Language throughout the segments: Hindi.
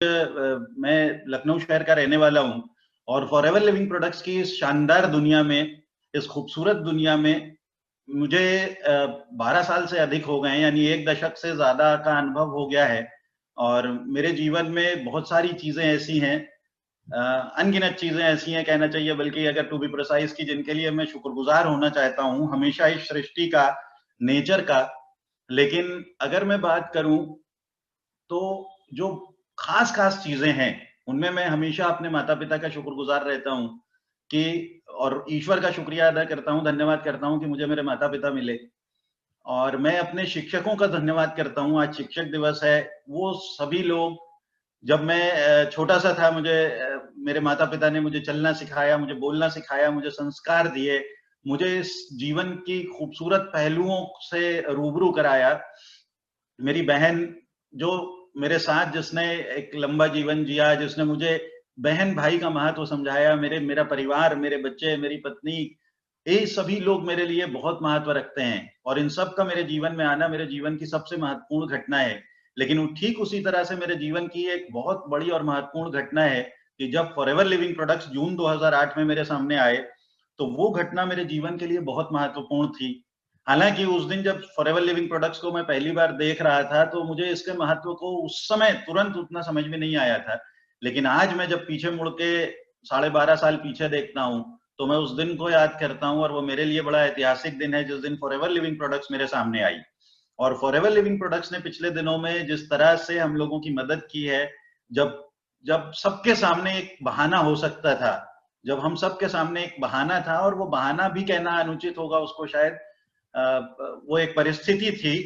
मैं लखनऊ शहर का रहने वाला हूँ और फॉरएवर लिविंग प्रोडक्ट्स की इस शानदार दुनिया में, इस खूबसूरत दुनिया में मुझे 12 साल से अधिक हो गए हैं, यानी 1 दशक से ज़्यादा का अनुभव हो गया है। और मेरे जीवन में बहुत सारी चीज़ें ऐसी हैं, अनगिनत चीज़ें ऐसी हैं कहना चाहिए, बल्कि अगर टू बी प्रिसाइज़ कि जिनके लिए मैं शुक्रगुज़ार होना चाहता हूँ, हमेशा इस सृष्टि का, नेचर का। लेकिन अगर मैं बात करूँ तो जो खास-खास चीज़ें हैं, उनमें मैं हमेशा अपने माता-पिता का शुक्रगुज़ार रहता हूँ कि और ईश्वर का शुक्रिया अदा करता हूँ, धन्यवाद करता हूँ कि मुझे मेरे माता-पिता मिले। और मैं अपने शिक्षकों का धन्यवाद करता हूँ, आज शिक्षक दिवस है। वो सभी लोग, जब मैं छोटा-सा था, मेरे माता-पिता ने मुझे चलना सिखाया, मुझे बोलना सिखाया, मुझे संस्कार दिए, मुझे इस जीवन की खूबसूरत पहलुओं से रूबरू कराया। मेरी बहन, जो मेरे साथ जिसने एक लंबा जीवन जिया, जिसने मुझे बहन-भाई का महत्व समझाया, मेरा परिवार, मेरे बच्चे, मेरी पत्नी, ये सभी लोग मेरे लिए बहुत महत्व रखते हैं और इन सब का मेरे जीवन में आना मेरे जीवन की सबसे महत्वपूर्ण घटना है। लेकिन वो ठीक उसी तरह से मेरे जीवन की एक बहुत बड़ी और महत्वपूर्ण घटना है कि जब फॉरएवर लिविंग प्रोडक्ट्स जून 2008 में मेरे सामने आए, तो वो घटना मेरे जीवन के लिए बहुत महत्वपूर्ण थी। हालाँकि उस दिन जब फॉरएवर लिविंग प्रोडक्ट्स को मैं पहली बार देख रहा था, तो मुझे इसके महत्व को उस समय तुरंत उतना समझ में नहीं आया था। लेकिन आज मैं जब पीछे मुड़ के 12.5 साल पीछे देखता हूँ, तो मैं उस दिन को याद करता हूँ और वो मेरे लिए बड़ा ऐतिहासिक दिन है, जिस दिन फॉरएवर लिविंग प्रोडक्ट्स मेरे सामने आई। और फॉरएवर लिविंग प्रोडक्ट्स ने पिछले दिनों में जिस तरह से हम लोगों की मदद की है, जब जब सबके सामने एक बहाना हो सकता था, जब हम सबके सामने एक बहाना था, और वो बहाना भी कहना अनुचित होगा उसको शायद, वो एक परिस्थिति थी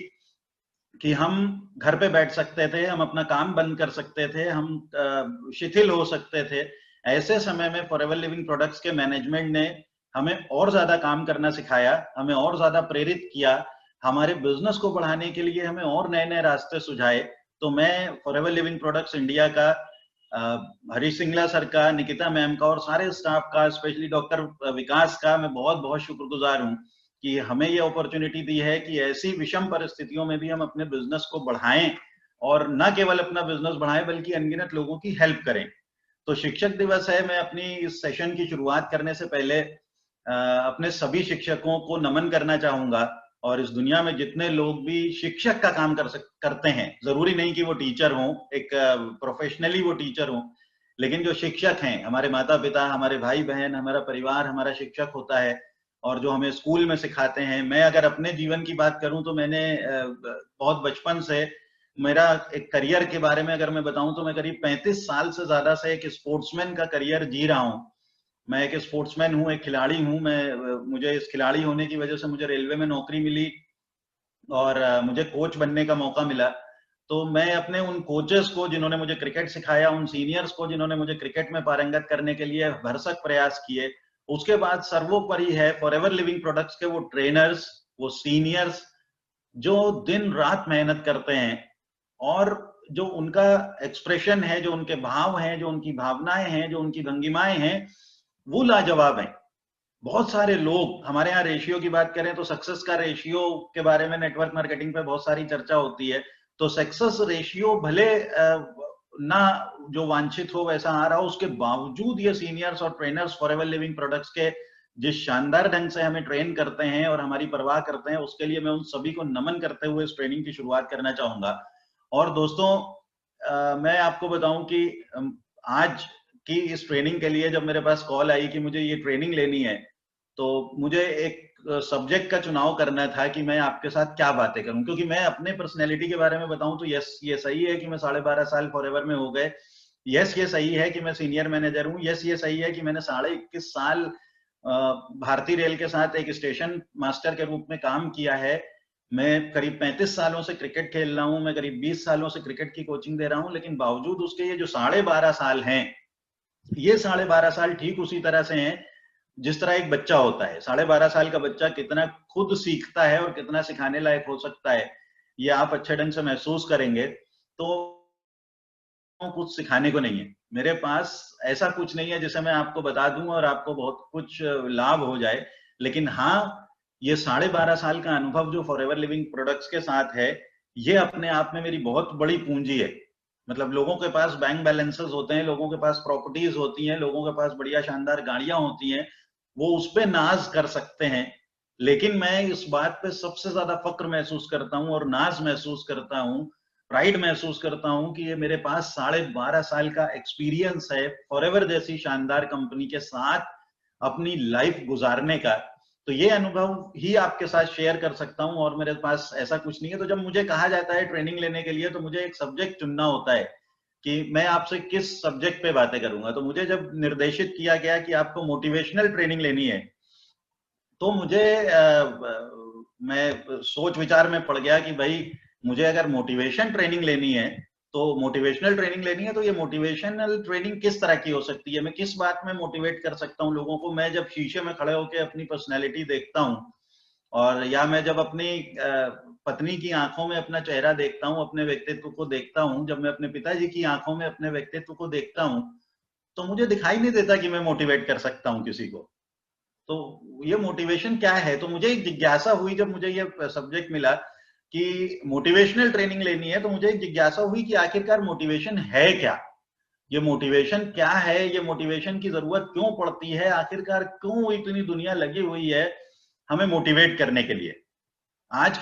कि हम घर पे बैठ सकते थे, हम अपना काम बंद कर सकते थे, हम शिथिल हो सकते थे। ऐसे समय में फॉरएवर लिविंग प्रोडक्ट्स के मैनेजमेंट ने हमें और ज़्यादा काम करना सिखाया, हमें और ज़्यादा प्रेरित किया, हमारे बिज़नेस को बढ़ाने के लिए हमें और नए-नए रास्ते सुझाए। तो मैं फॉरएवर लिविंग प्रोडक्ट्स इंडिया का, हरीश सिंगला सर का, निकिता मैम का और सारे स्टाफ का, स्पेशली डॉक्टर विकास का मैं बहुत-बहुत शुक्रगुज़ार हूँ कि हमें ये अपॉर्च्युनिटी दी है कि ऐसी विषम परिस्थितियों में भी हम अपने बिज़नेस को बढ़ाएँ और ना केवल अपना बिज़नेस बढ़ाएँ बल्कि अनगिनत लोगों की हेल्प करें। तो शिक्षक दिवस है, मैं अपनी इस सेशन की शुरुआत करने से पहले अपने सभी शिक्षकों को नमन करना चाहूँगा और इस दुनिया में जितने लोग भी शिक्षक का काम करते हैं, ज़रूरी नहीं कि वो टीचर हों, एक प्रोफ़ेशनली वो टीचर हों, लेकिन जो शिक्षक हैं, हमारे माता-पिता, हमारे भाई-बहन, हमारा परिवार हमारा शिक्षक होता है और जो हमें स्कूल में सिखाते हैं। मैं अगर अपने जीवन की बात करूँ तो मैंने बहुत बचपन से, मेरा एक करियर के बारे में अगर मैं बताऊँ तो मैं करीब 35 साल से ज़्यादा से एक स्पोर्ट्समैन का करियर जी रहा हूँ। मैं एक स्पोर्ट्समैन हूँ, एक खिलाड़ी हूँ। मुझे इस खिलाड़ी होने की वजह से मुझे रेलवे में नौकरी मिली और मुझे कोच बनने का मौका मिला। तो मैं अपने उन कोचेस को जिन्होंने मुझे क्रिकेट सिखाया, उन सीनियर्स को जिन्होंने मुझे क्रिकेट में पारंगत करने के लिए भरसक प्रयास किए। उसके बाद सर्वोपरि है फॉरएवर लिविंग प्रोडक्ट्स के वो ट्रेनर्स, वो सीनियर्स जो दिन-रात मेहनत करते हैं और जो उनका एक्सप्रेशन है, जो उनके भाव हैं, जो उनकी भावनाएँ हैं, जो उनकी भंगिमाएँ हैं, वो लाजवाब हैं। बहुत सारे लोग हमारे यहाँ रेशियो की बात करें तो सक्सेस का रेशियो के बारे में नेटवर्क मार्केटिंग पे बहुत सारी चर्चा होती है। तो सक्सेस रेशियो भले ना जो वांछित हो वैसा आ रहा हो, उसके बावजूद ये सीनियर्स और ट्रेनर्स फॉरएवर लिविंग प्रोडक्ट्स के जिस शानदार ढंग से हमें ट्रेन करते हैं और हमारी परवाह करते हैं, उसके लिए मैं उन सभी को नमन करते हुए इस ट्रेनिंग की शुरुआत करना चाहूंगा। और दोस्तों, मैं आपको बताऊं कि आज की इस ट्रेनिंग के लिए जब मेरे पास कॉल आई कि मुझे ये ट्रेनिंग लेनी है, तो मुझे एक सब्जेक्ट का चुनाव करना था कि मैं आपके साथ क्या बातें करूं, क्योंकि मैं अपने पर्सनैलिटी के बारे में बताऊं तो यस, ये सही है कि मैं 12.5 साल फॉरएवर में हो गए। यस, ये सही है कि मैं सीनियर मैनेजर हूं। यस, ये सही है कि मैंने 21.5 साल भारतीय रेल के साथ एक स्टेशन मास्टर के रूप में काम किया है। मैं करीब 35 सालों से क्रिकेट खेल रहा हूं, मैं करीब 20 सालों से क्रिकेट की कोचिंग दे रहा हूं, लेकिन बावजूद उसके ये जो 12.5 साल हैं, ये 12.5 साल ठीक उसी तरह से हैं जिस तरह एक बच्चा होता है। 12.5 साल का बच्चा कितना खुद सीखता है और कितना सिखाने लायक हो सकता है, ये आप अच्छे ढंग से महसूस करेंगे। तो कुछ सिखाने को नहीं है मेरे पास, ऐसा कुछ नहीं है जिसे मैं आपको बता दूं और आपको बहुत कुछ लाभ हो जाए। लेकिन हाँ, ये 12.5 साल का अनुभव जो फॉरएवर लिविंग प्रोडक्ट्स के साथ है, ये अपने आप में मेरी बहुत बड़ी पूंजी है। मतलब लोगों के पास बैंक बैलेंसेस होते हैं, लोगों के पास प्रॉपर्टीज होती हैं, लोगों के पास बढ़िया शानदार गाड़ियां होती हैं, वो उस पे नाज कर सकते हैं। लेकिन मैं इस बात पे सबसे ज्यादा फक्र महसूस करता हूँ और नाज महसूस करता हूँ, प्राइड महसूस करता हूँ कि ये मेरे पास 12.5 साल का एक्सपीरियंस है फॉरएवर जैसी शानदार कंपनी के साथ अपनी लाइफ गुजारने का। तो ये अनुभव ही आपके साथ शेयर कर सकता हूं, और मेरे पास ऐसा कुछ नहीं है। तो जब मुझे कहा जाता है ट्रेनिंग लेने के लिए, तो मुझे एक सब्जेक्ट चुनना होता है कि मैं आपसे किस सब्जेक्ट पे बातें करूंगा। तो मुझे जब निर्देशित किया गया कि आपको मोटिवेशनल ट्रेनिंग लेनी है, तो मुझे मैं सोच विचार में पड़ गया कि भाई मुझे अगर मोटिवेशन ट्रेनिंग लेनी है, तो मोटिवेशनल ट्रेनिंग लेनी है, तो ये मोटिवेशनल ट्रेनिंग किस तरह की हो सकती है, मैं किस बात में मोटिवेट कर सकता हूँ लोगों को। मैं जब शीशे में खड़े होकर अपनी पर्सनैलिटी देखता हूँ, और या मैं जब अपनी पत्नी की आंखों में अपना चेहरा देखता हूँ, अपने व्यक्तित्व को देखता हूँ, जब मैं अपने पिताजी की आंखों में अपने व्यक्तित्व को देखता हूँ, तो मुझे दिखाई नहीं देता कि मैं मोटिवेट कर सकता हूँ किसी को। तो ये मोटिवेशन क्या है? तो मुझे एक जिज्ञासा हुई जब मुझे ये सब्जेक्ट मिला कि मोटिवेशनल ट्रेनिंग लेनी है, तो मुझे एक जिज्ञासा हुई कि आखिरकार मोटिवेशन है क्या? ये मोटिवेशन क्या है? ये मोटिवेशन की जरूरत क्यों पड़ती है? आखिरकार क्यों इतनी दुनिया लगी हुई है हमें मोटिवेट करने के लिए? आज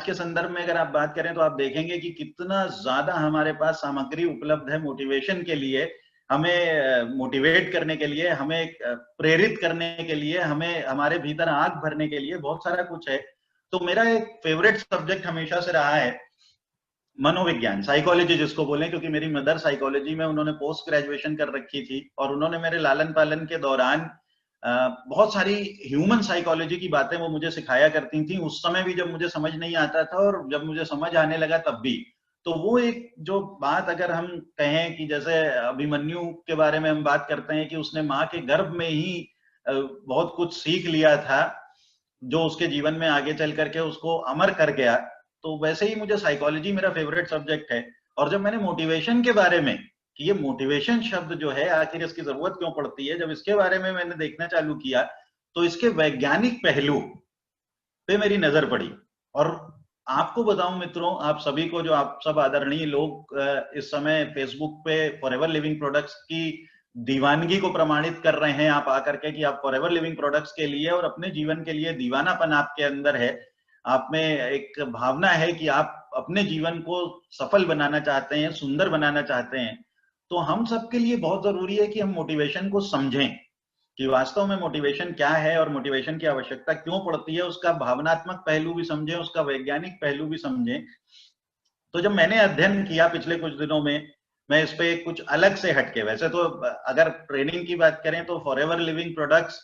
के संदर्भ में अगर आप बात करें, तो आप देखेंगे कि कितना ज्यादा हमारे पास सामग्री उपलब्ध है मोटिवेशन के लिए, हमें मोटिवेट करने के लिए, हमें प्रेरित करने के लिए, हमें हमारे भीतर आग भरने के लिए बहुत सारा कुछ है। तो मेरा एक फेवरेट सब्जेक्ट हमेशा से रहा है मनोविज्ञान, साइकोलॉजी जिसको बोलें, क्योंकि मेरी मदर साइकोलॉजी में उन्होंने पोस्ट ग्रेजुएशन कर रखी थी, और उन्होंने मेरे लालन पालन के दौरान बहुत सारी ह्यूमन साइकोलॉजी की बातें वो मुझे सिखाया करती थी, उस समय भी जब मुझे समझ नहीं आता था, और जब मुझे समझ आने लगा तब भी। तो वो एक जो बात अगर हम कहें कि जैसे अभिमन्यु के बारे में हम बात करते हैं कि उसने माँ के गर्भ में ही बहुत कुछ सीख लिया था, जो उसके जीवन में आगे चल करके उसको अमर कर गया। तो वैसे ही मुझे साइकोलॉजी मेरा फेवरेट सब्जेक्ट है। और जब मैंने मोटिवेशन के बारे में, कि ये मोटिवेशन शब्द जो है आखिर इसकी जरूरत क्यों पड़ती है, जब इसके बारे में मैंने देखना चालू किया, तो इसके वैज्ञानिक पहलू पे मेरी नजर पड़ी। और आपको बताऊं मित्रों, आप सभी को, जो आप सब आदरणीय लोग इस समय फेसबुक पे फॉरएवर लिविंग प्रोडक्ट्स की दीवानगी को प्रमाणित कर रहे हैं, आप आकर के कि आप फॉरएवर लिविंग प्रोडक्ट्स के लिए और अपने जीवन के लिए दीवानापन आपके अंदर है, आप में एक भावना है कि आप अपने जीवन को सफल बनाना चाहते हैं, सुंदर बनाना चाहते हैं। तो हम सबके लिए बहुत जरूरी है कि हम मोटिवेशन को समझें कि वास्तव में मोटिवेशन क्या है और मोटिवेशन की आवश्यकता क्यों पड़ती है, उसका भावनात्मक पहलू भी समझें, उसका वैज्ञानिक पहलू भी समझें। तो जब मैंने अध्ययन किया पिछले कुछ दिनों में, मैं इस पे कुछ अलग से हटके, वैसे तो अगर ट्रेनिंग की बात करें तो फॉरएवर लिविंग प्रोडक्ट्स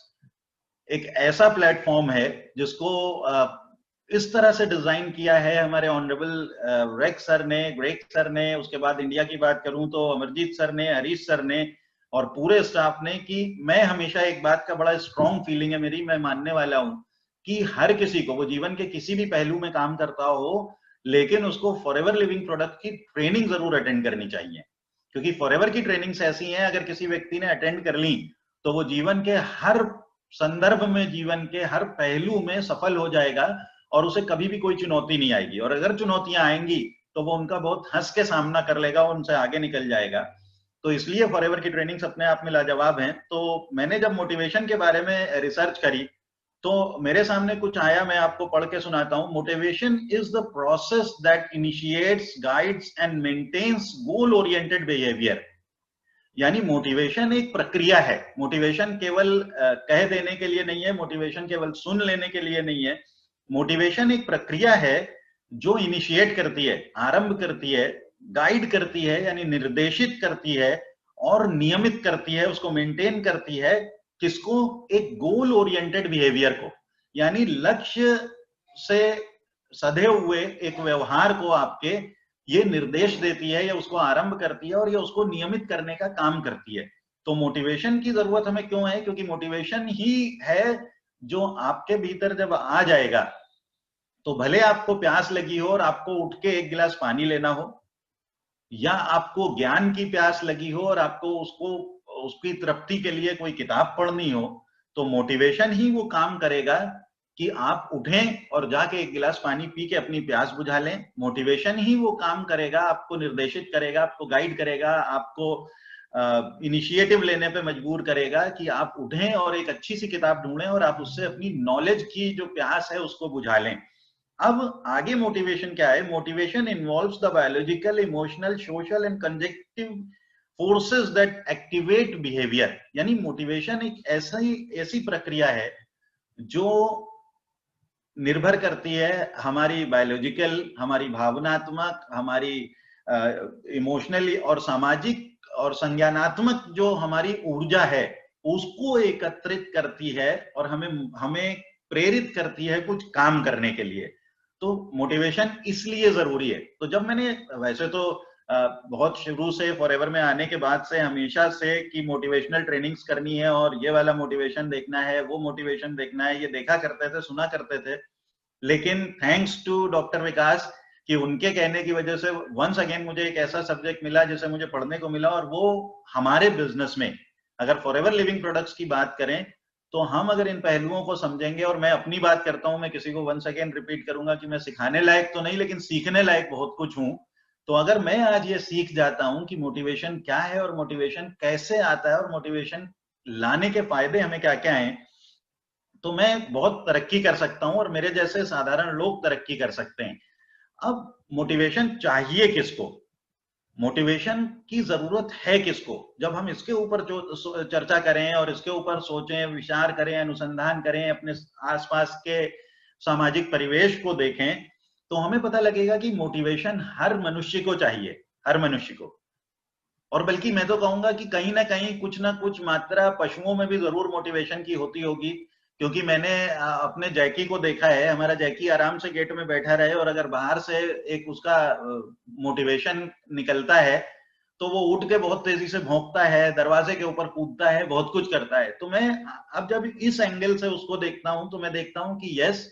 एक ऐसा प्लेटफॉर्म है जिसको इस तरह से डिजाइन किया है हमारे ऑनरेबल रेक्स सर ने, ग्रेग सर ने, उसके बाद इंडिया की बात करूं तो अमरजीत सर ने, हरीश सर ने, और पूरे स्टाफ ने, कि मैं हमेशा एक बात का बड़ा स्ट्रॉन्ग फीलिंग है मेरी, मैं मानने वाला हूं कि हर किसी को, वो जीवन के किसी भी पहलू में काम करता हो, लेकिन उसको फॉरएवर लिविंग प्रोडक्ट की ट्रेनिंग जरूर अटेंड करनी चाहिए। क्योंकि फॉरएवर की ट्रेनिंग्स ऐसी हैं, अगर किसी व्यक्ति ने अटेंड कर ली, तो वो जीवन के हर संदर्भ में, जीवन के हर पहलू में सफल हो जाएगा, और उसे कभी भी कोई चुनौती नहीं आएगी। और अगर चुनौतियां आएंगी तो वो उनका बहुत हंस के सामना कर लेगा, उनसे आगे निकल जाएगा। तो इसलिए फॉरएवर की ट्रेनिंग्स अपने आप में लाजवाब हैं। तो मैंने जब मोटिवेशन के बारे में रिसर्च करी, तो मेरे सामने कुछ आया, मैं आपको पढ़ के सुनाता हूं। Motivation is the process that initiates, guides and maintains goal oriented behaviour. यानी मोटिवेशन एक प्रक्रिया है। मोटिवेशन केवल कह देने के लिए नहीं है, मोटिवेशन केवल सुन लेने के लिए नहीं है। मोटिवेशन एक प्रक्रिया है जो इनिशिएट करती है, आरंभ करती है, गाइड करती है यानी निर्देशित करती है, और नियमित करती है, उसको मेंटेन करती है। किसको? एक गोल ओरिएंटेड बिहेवियर को, यानी लक्ष्य से सधे हुए एक व्यवहार को आपके ये निर्देश देती है, या उसको आरंभ करती है, और ये उसको नियमित करने का काम करती है। तो मोटिवेशन की जरूरत हमें क्यों है? क्योंकि मोटिवेशन ही है जो आपके भीतर जब आ जाएगा, तो भले आपको प्यास लगी हो और आपको उठ के एक गिलास पानी लेना हो, या आपको ज्ञान की प्यास लगी हो और आपको उसको, उसकी तृप्ति के लिए कोई किताब पढ़नी हो, तो मोटिवेशन ही वो काम करेगा कि आप उठें और जाके एक गिलास पानी पी के अपनी प्यास बुझा लें। मोटिवेशन ही वो काम करेगा, आपको निर्देशित करेगा, आपको गाइड करेगा, आपको इनिशिएटिव लेने पे मजबूर करेगा कि आप उठें और एक अच्छी सी किताब ढूंढें और आप उससे अपनी नॉलेज की जो प्यास है उसको बुझा लें। अब आगे मोटिवेशन क्या है? Motivation involves the biological, emotional, social and conjunctive forces that activate behaviour. यानी मोटिवेशन एक ऐसी प्रक्रिया है जो निर्भर करती है हमारी बायोलॉजिकल, हमारी भावनात्मक, हमारी इमोशनली और सामाजिक और संज्ञानात्मक जो हमारी ऊर्जा है उसको एकत्रित करती है और हमें हमें प्रेरित करती है कुछ काम करने के लिए। तो मोटिवेशन इसलिए जरूरी है। तो जब मैंने, वैसे तो बहुत शुरू से फॉरएवर में आने के बाद से हमेशा से कि मोटिवेशनल ट्रेनिंग्स करनी है और ये वाला मोटिवेशन देखना है, वो मोटिवेशन देखना है, ये देखा करते थे, सुना करते थे। लेकिन थैंक्स टू डॉक्टर विकास कि उनके कहने की वजह से वंस अगेन मुझे एक ऐसा सब्जेक्ट मिला जिसे मुझे पढ़ने को मिला, और वो हमारे बिजनेस में, अगर फॉरएवर लिविंग प्रोडक्ट्स की बात करें तो हम अगर इन पहलुओं को समझेंगे, और मैं अपनी बात करता हूं, मैं किसी को वंस अगेन रिपीट करूंगा कि मैं सिखाने लायक तो नहीं लेकिन सीखने लायक बहुत कुछ हूं। तो अगर मैं आज ये सीख जाता हूं कि मोटिवेशन क्या है और मोटिवेशन कैसे आता है और मोटिवेशन लाने के फायदे हमें क्या क्या हैं, तो मैं बहुत तरक्की कर सकता हूं और मेरे जैसे साधारण लोग तरक्की कर सकते हैं। अब मोटिवेशन चाहिए किसको, मोटिवेशन की जरूरत है किसको, जब हम इसके ऊपर जो चर्चा करें और इसके ऊपर सोचें, विचार करें, अनुसंधान करें, अपने आसपास के सामाजिक परिवेश को देखें, तो हमें पता लगेगा कि मोटिवेशन हर मनुष्य को चाहिए, हर मनुष्य को। और बल्कि मैं तो कहूंगा कि कहीं ना कुछ मात्रा पशुओं में भी जरूर मोटिवेशन की होती होगी, क्योंकि मैंने अपने जैकी को देखा है। हमारा जैकी आराम से गेट में बैठा रहे और अगर बाहर से एक उसका मोटिवेशन निकलता है तो वो उठ के बहुत तेजी से भौंकता है, दरवाजे के ऊपर कूदता है, बहुत कुछ करता है। तो मैं अब जब इस एंगल से उसको देखता हूं तो मैं देखता हूं कि यस,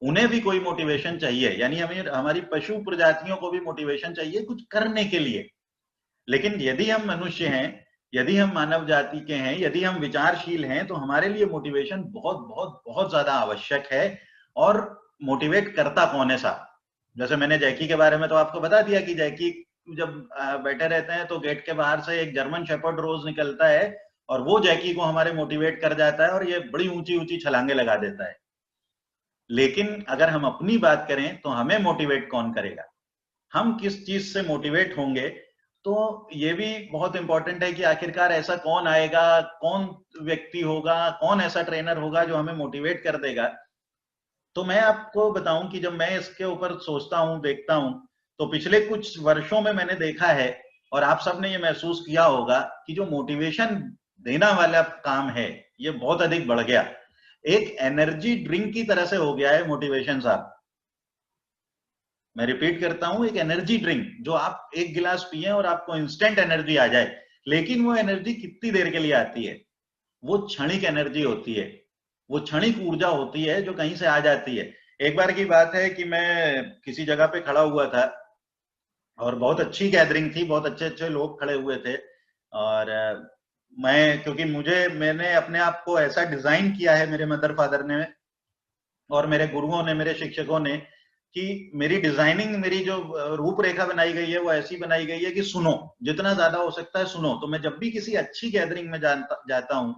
उन्हें भी कोई मोटिवेशन चाहिए, यानी हमें, हमारी पशु प्रजातियों को भी मोटिवेशन चाहिए कुछ करने के लिए। लेकिन यदि हम मनुष्य हैं, यदि हम मानव जाति के हैं, यदि हम विचारशील हैं, तो हमारे लिए मोटिवेशन बहुत बहुत बहुत ज्यादा आवश्यक है। और मोटिवेट करता कौन है साहब? जैसे मैंने जैकी के बारे में तो आपको बता दिया कि जैकी जब बैठे रहते हैं तो गेट के बाहर से एक जर्मन शेपर्ड रोज निकलता है और वो जैकी को हमारे मोटिवेट कर जाता है और ये बड़ी ऊंची ऊंची छलांगे लगा देता है। लेकिन अगर हम अपनी बात करें तो हमें मोटिवेट कौन करेगा, हम किस चीज से मोटिवेट होंगे? तो ये भी बहुत इंपॉर्टेंट है कि आखिरकार ऐसा कौन आएगा, कौन व्यक्ति होगा, कौन ऐसा ट्रेनर होगा जो हमें मोटिवेट कर देगा। तो मैं आपको बताऊं कि जब मैं इसके ऊपर सोचता हूं, देखता हूं, तो पिछले कुछ वर्षों में मैंने देखा है, और आप सबने ये महसूस किया होगा कि जो मोटिवेशन देना वाला काम है ये बहुत अधिक बढ़ गया। एक एनर्जी ड्रिंक की तरह से हो गया है मोटिवेशन साहब। मैं रिपीट करता हूं, एक एनर्जी ड्रिंक जो आप एक गिलास पिए और आपको इंस्टेंट एनर्जी आ जाए। लेकिन वो एनर्जी कितनी देर के लिए आती है? वो क्षणिक एनर्जी होती है, वो क्षणिक ऊर्जा होती है जो कहीं से आ जाती है। एक बार की बात है कि मैं किसी जगह पे खड़ा हुआ था और बहुत अच्छी गैदरिंग थी, बहुत अच्छे अच्छे लोग खड़े हुए थे। और मैं, क्योंकि मैंने अपने आप को ऐसा डिजाइन किया है मेरे मदर फादर ने और मेरे गुरुओं ने, मेरे शिक्षकों ने, कि मेरी डिजाइनिंग, मेरी जो रूपरेखा बनाई गई है वो ऐसी बनाई गई है कि सुनो, जितना ज्यादा हो सकता है सुनो। तो मैं जब भी किसी अच्छी गैदरिंग में जाता हूं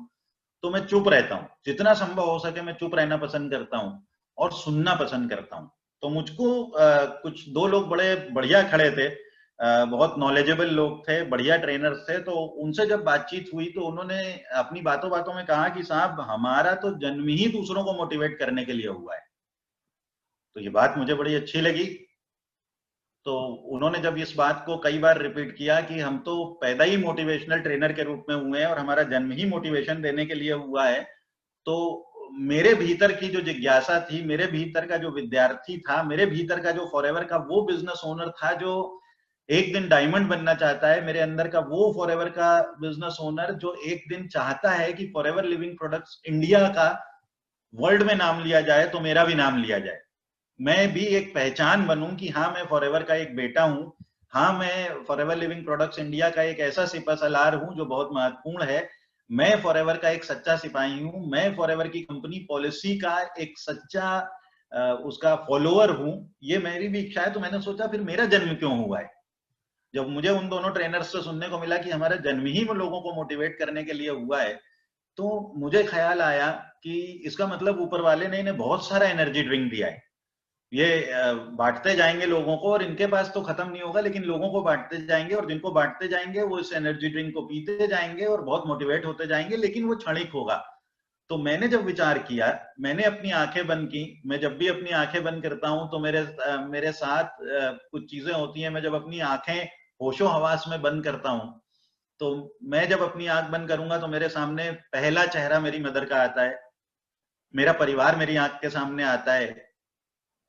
तो मैं चुप रहता हूं, जितना संभव हो सके मैं चुप रहना पसंद करता हूं और सुनना पसंद करता हूं। तो मुझको कुछ दो लोग बड़े बढ़िया खड़े थे, बहुत नॉलेजेबल लोग थे, बढ़िया ट्रेनर्स थे। तो उनसे जब बातचीत हुई तो उन्होंने अपनी बातों बातों में कहा कि साहब हमारा तो जन्म ही दूसरों को मोटिवेट करने के लिए हुआ है। तो ये बात मुझे बड़ी अच्छी लगी। तो उन्होंने जब इस बात को कई बार रिपीट किया कि हम तो पैदा ही मोटिवेशनल ट्रेनर के रूप में हुए हैं और हमारा जन्म ही मोटिवेशन देने के लिए हुआ है, तो मेरे भीतर की जो जिज्ञासा थी, मेरे भीतर का जो विद्यार्थी था, मेरे भीतर का जो फॉरएवर का वो बिजनेस ओनर था जो एक दिन डायमंड बनना चाहता है, मेरे अंदर का वो फॉरएवर का बिजनेस ओनर जो एक दिन चाहता है कि फॉरएवर लिविंग प्रोडक्ट्स इंडिया का वर्ल्ड में नाम लिया जाए तो मेरा भी नाम लिया जाए, मैं भी एक पहचान बनूं कि हाँ मैं फॉरएवर का एक बेटा हूं, हाँ मैं फॉरएवर लिविंग प्रोडक्ट्स इंडिया का एक ऐसा सिपहसालार हूं जो बहुत महत्वपूर्ण है। मैं फॉरएवर का एक सच्चा सिपाही हूं, मैं फॉरएवर की कंपनी पॉलिसी का एक सच्चा उसका फॉलोअर हूं, ये मेरी भी इच्छा है। तो मैंने सोचा फिर मेरा जन्म क्यों हुआ है। जब मुझे उन दोनों ट्रेनर्स से सुनने को मिला कि हमारा जन्म ही वो लोगों को मोटिवेट करने के लिए हुआ है, तो मुझे ख्याल आया कि इसका मतलब ऊपर वाले ने इन्हें बहुत सारा एनर्जी ड्रिंक दिया है, ये बांटते जाएंगे लोगों को, और इनके पास तो खत्म नहीं होगा, लेकिन लोगों को बांटते जाएंगे, और जिनको बांटते जाएंगे वो इस एनर्जी ड्रिंक को पीते जाएंगे और बहुत मोटिवेट होते जाएंगे, लेकिन वो क्षणिक होगा। तो मैंने जब विचार किया, मैंने अपनी आंखें बंद की। मैं जब भी अपनी आंखें बंद करता हूं तो मेरे साथ कुछ चीजें होती हैं। मैं जब अपनी आंखें होशो हवास में बंद करता हूं, तो मैं जब अपनी आंख बंद करूंगा तो मेरे सामने पहला चेहरा मेरी मदर का आता है, मेरा परिवार मेरी आंख के सामने आता है।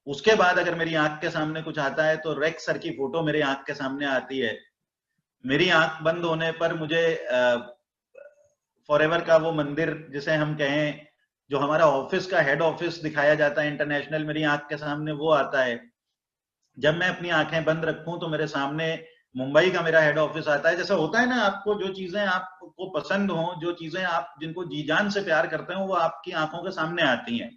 उसके बाद अगर मेरी आंख के सामने कुछ आता है तो रेक्स सर की फोटो मेरी आंख के सामने आती है। मेरी आंख बंद होने पर मुझे फॉरएवर का वो मंदिर जिसे हम कहें, जो हमारा ऑफिस का हेड ऑफिस दिखाया जाता है इंटरनेशनल, मेरी आंख के सामने वो आता है। जब मैं अपनी आंखें बंद रखूं तो मेरे सामने मुंबई का मेरा हेड ऑफिस आता है। जैसा होता है ना, आपको जो चीजें आपको पसंद हो, जो चीजें आप जिनको जी जान से प्यार करते हो, वो आपकी आंखों के सामने आती हैं।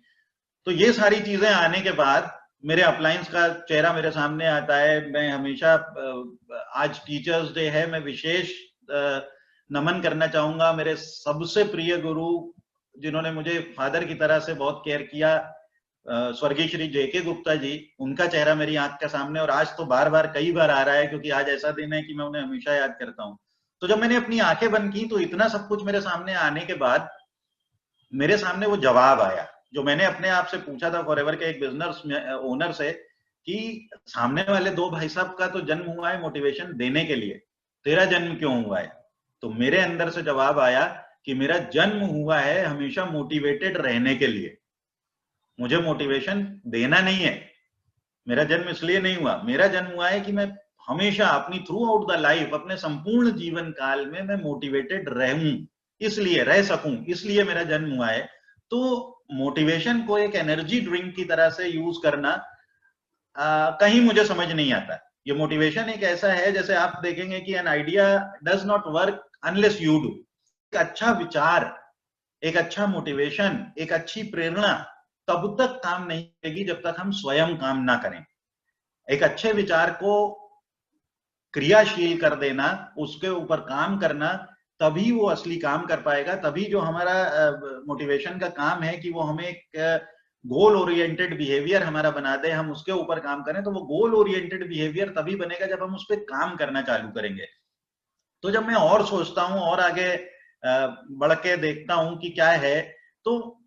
तो ये सारी चीजें आने के बाद मेरे अपलायंस का चेहरा मेरे सामने आता है। मैं हमेशा, आज टीचर्स डे है, मैं विशेष नमन करना चाहूंगा मेरे सबसे प्रिय गुरु, जिन्होंने मुझे फादर की तरह से बहुत केयर किया, स्वर्गीय श्री जेके गुप्ता जी। उनका चेहरा मेरी आंख के सामने, और आज तो बार बार कई बार आ रहा है, क्योंकि आज ऐसा दिन है कि मैं उन्हें हमेशा याद करता हूँ। तो जब मैंने अपनी आंखें बंद की तो इतना सब कुछ मेरे सामने आने के बाद मेरे सामने वो जवाब आया जो मैंने अपने आप से पूछा था फॉरएवर के एक बिजनेस ओनर से, कि सामने वाले दो भाई साहब का तो जन्म हुआ है मोटिवेशन देने के लिए, तेरा जन्म क्यों हुआ है। तो मेरे अंदर से जवाब आया कि मेरा जन्म हुआ है हमेशा मोटिवेटेड रहने के लिए, मुझे मोटिवेशन देना नहीं है। मेरा जन्म इसलिए नहीं हुआ, मेरा जन्म हुआ है कि मैं हमेशा अपनी थ्रू आउट द लाइफ, अपने संपूर्ण जीवन काल में मैं मोटिवेटेड रहूं, इसलिए रह सकूं, इसलिए मेरा जन्म हुआ है। तो मोटिवेशन को एक एनर्जी ड्रिंक की तरह से यूज करना कहीं मुझे समझ नहीं आता। ये मोटिवेशन एक ऐसा है, जैसे आप देखेंगे कि an idea does not work unless you do. एक अच्छा विचार, एक अच्छा मोटिवेशन, एक अच्छी प्रेरणा तब तक काम नहीं करेगी जब तक हम स्वयं काम ना करें। एक अच्छे विचार को क्रियाशील कर देना, उसके ऊपर काम करना, तभी वो असली काम कर पाएगा। तभी जो हमारा मोटिवेशन का काम है कि वो हमें एक गोल ओरिएंटेड बिहेवियर हमारा बना दे, हम उसके ऊपर काम करें, तो वो गोल ओरिएंटेड बिहेवियर तभी बनेगा जब हम उस पर काम करना चालू करेंगे। तो जब मैं और सोचता हूं और आगे बढ़ के देखता हूं कि क्या है, तो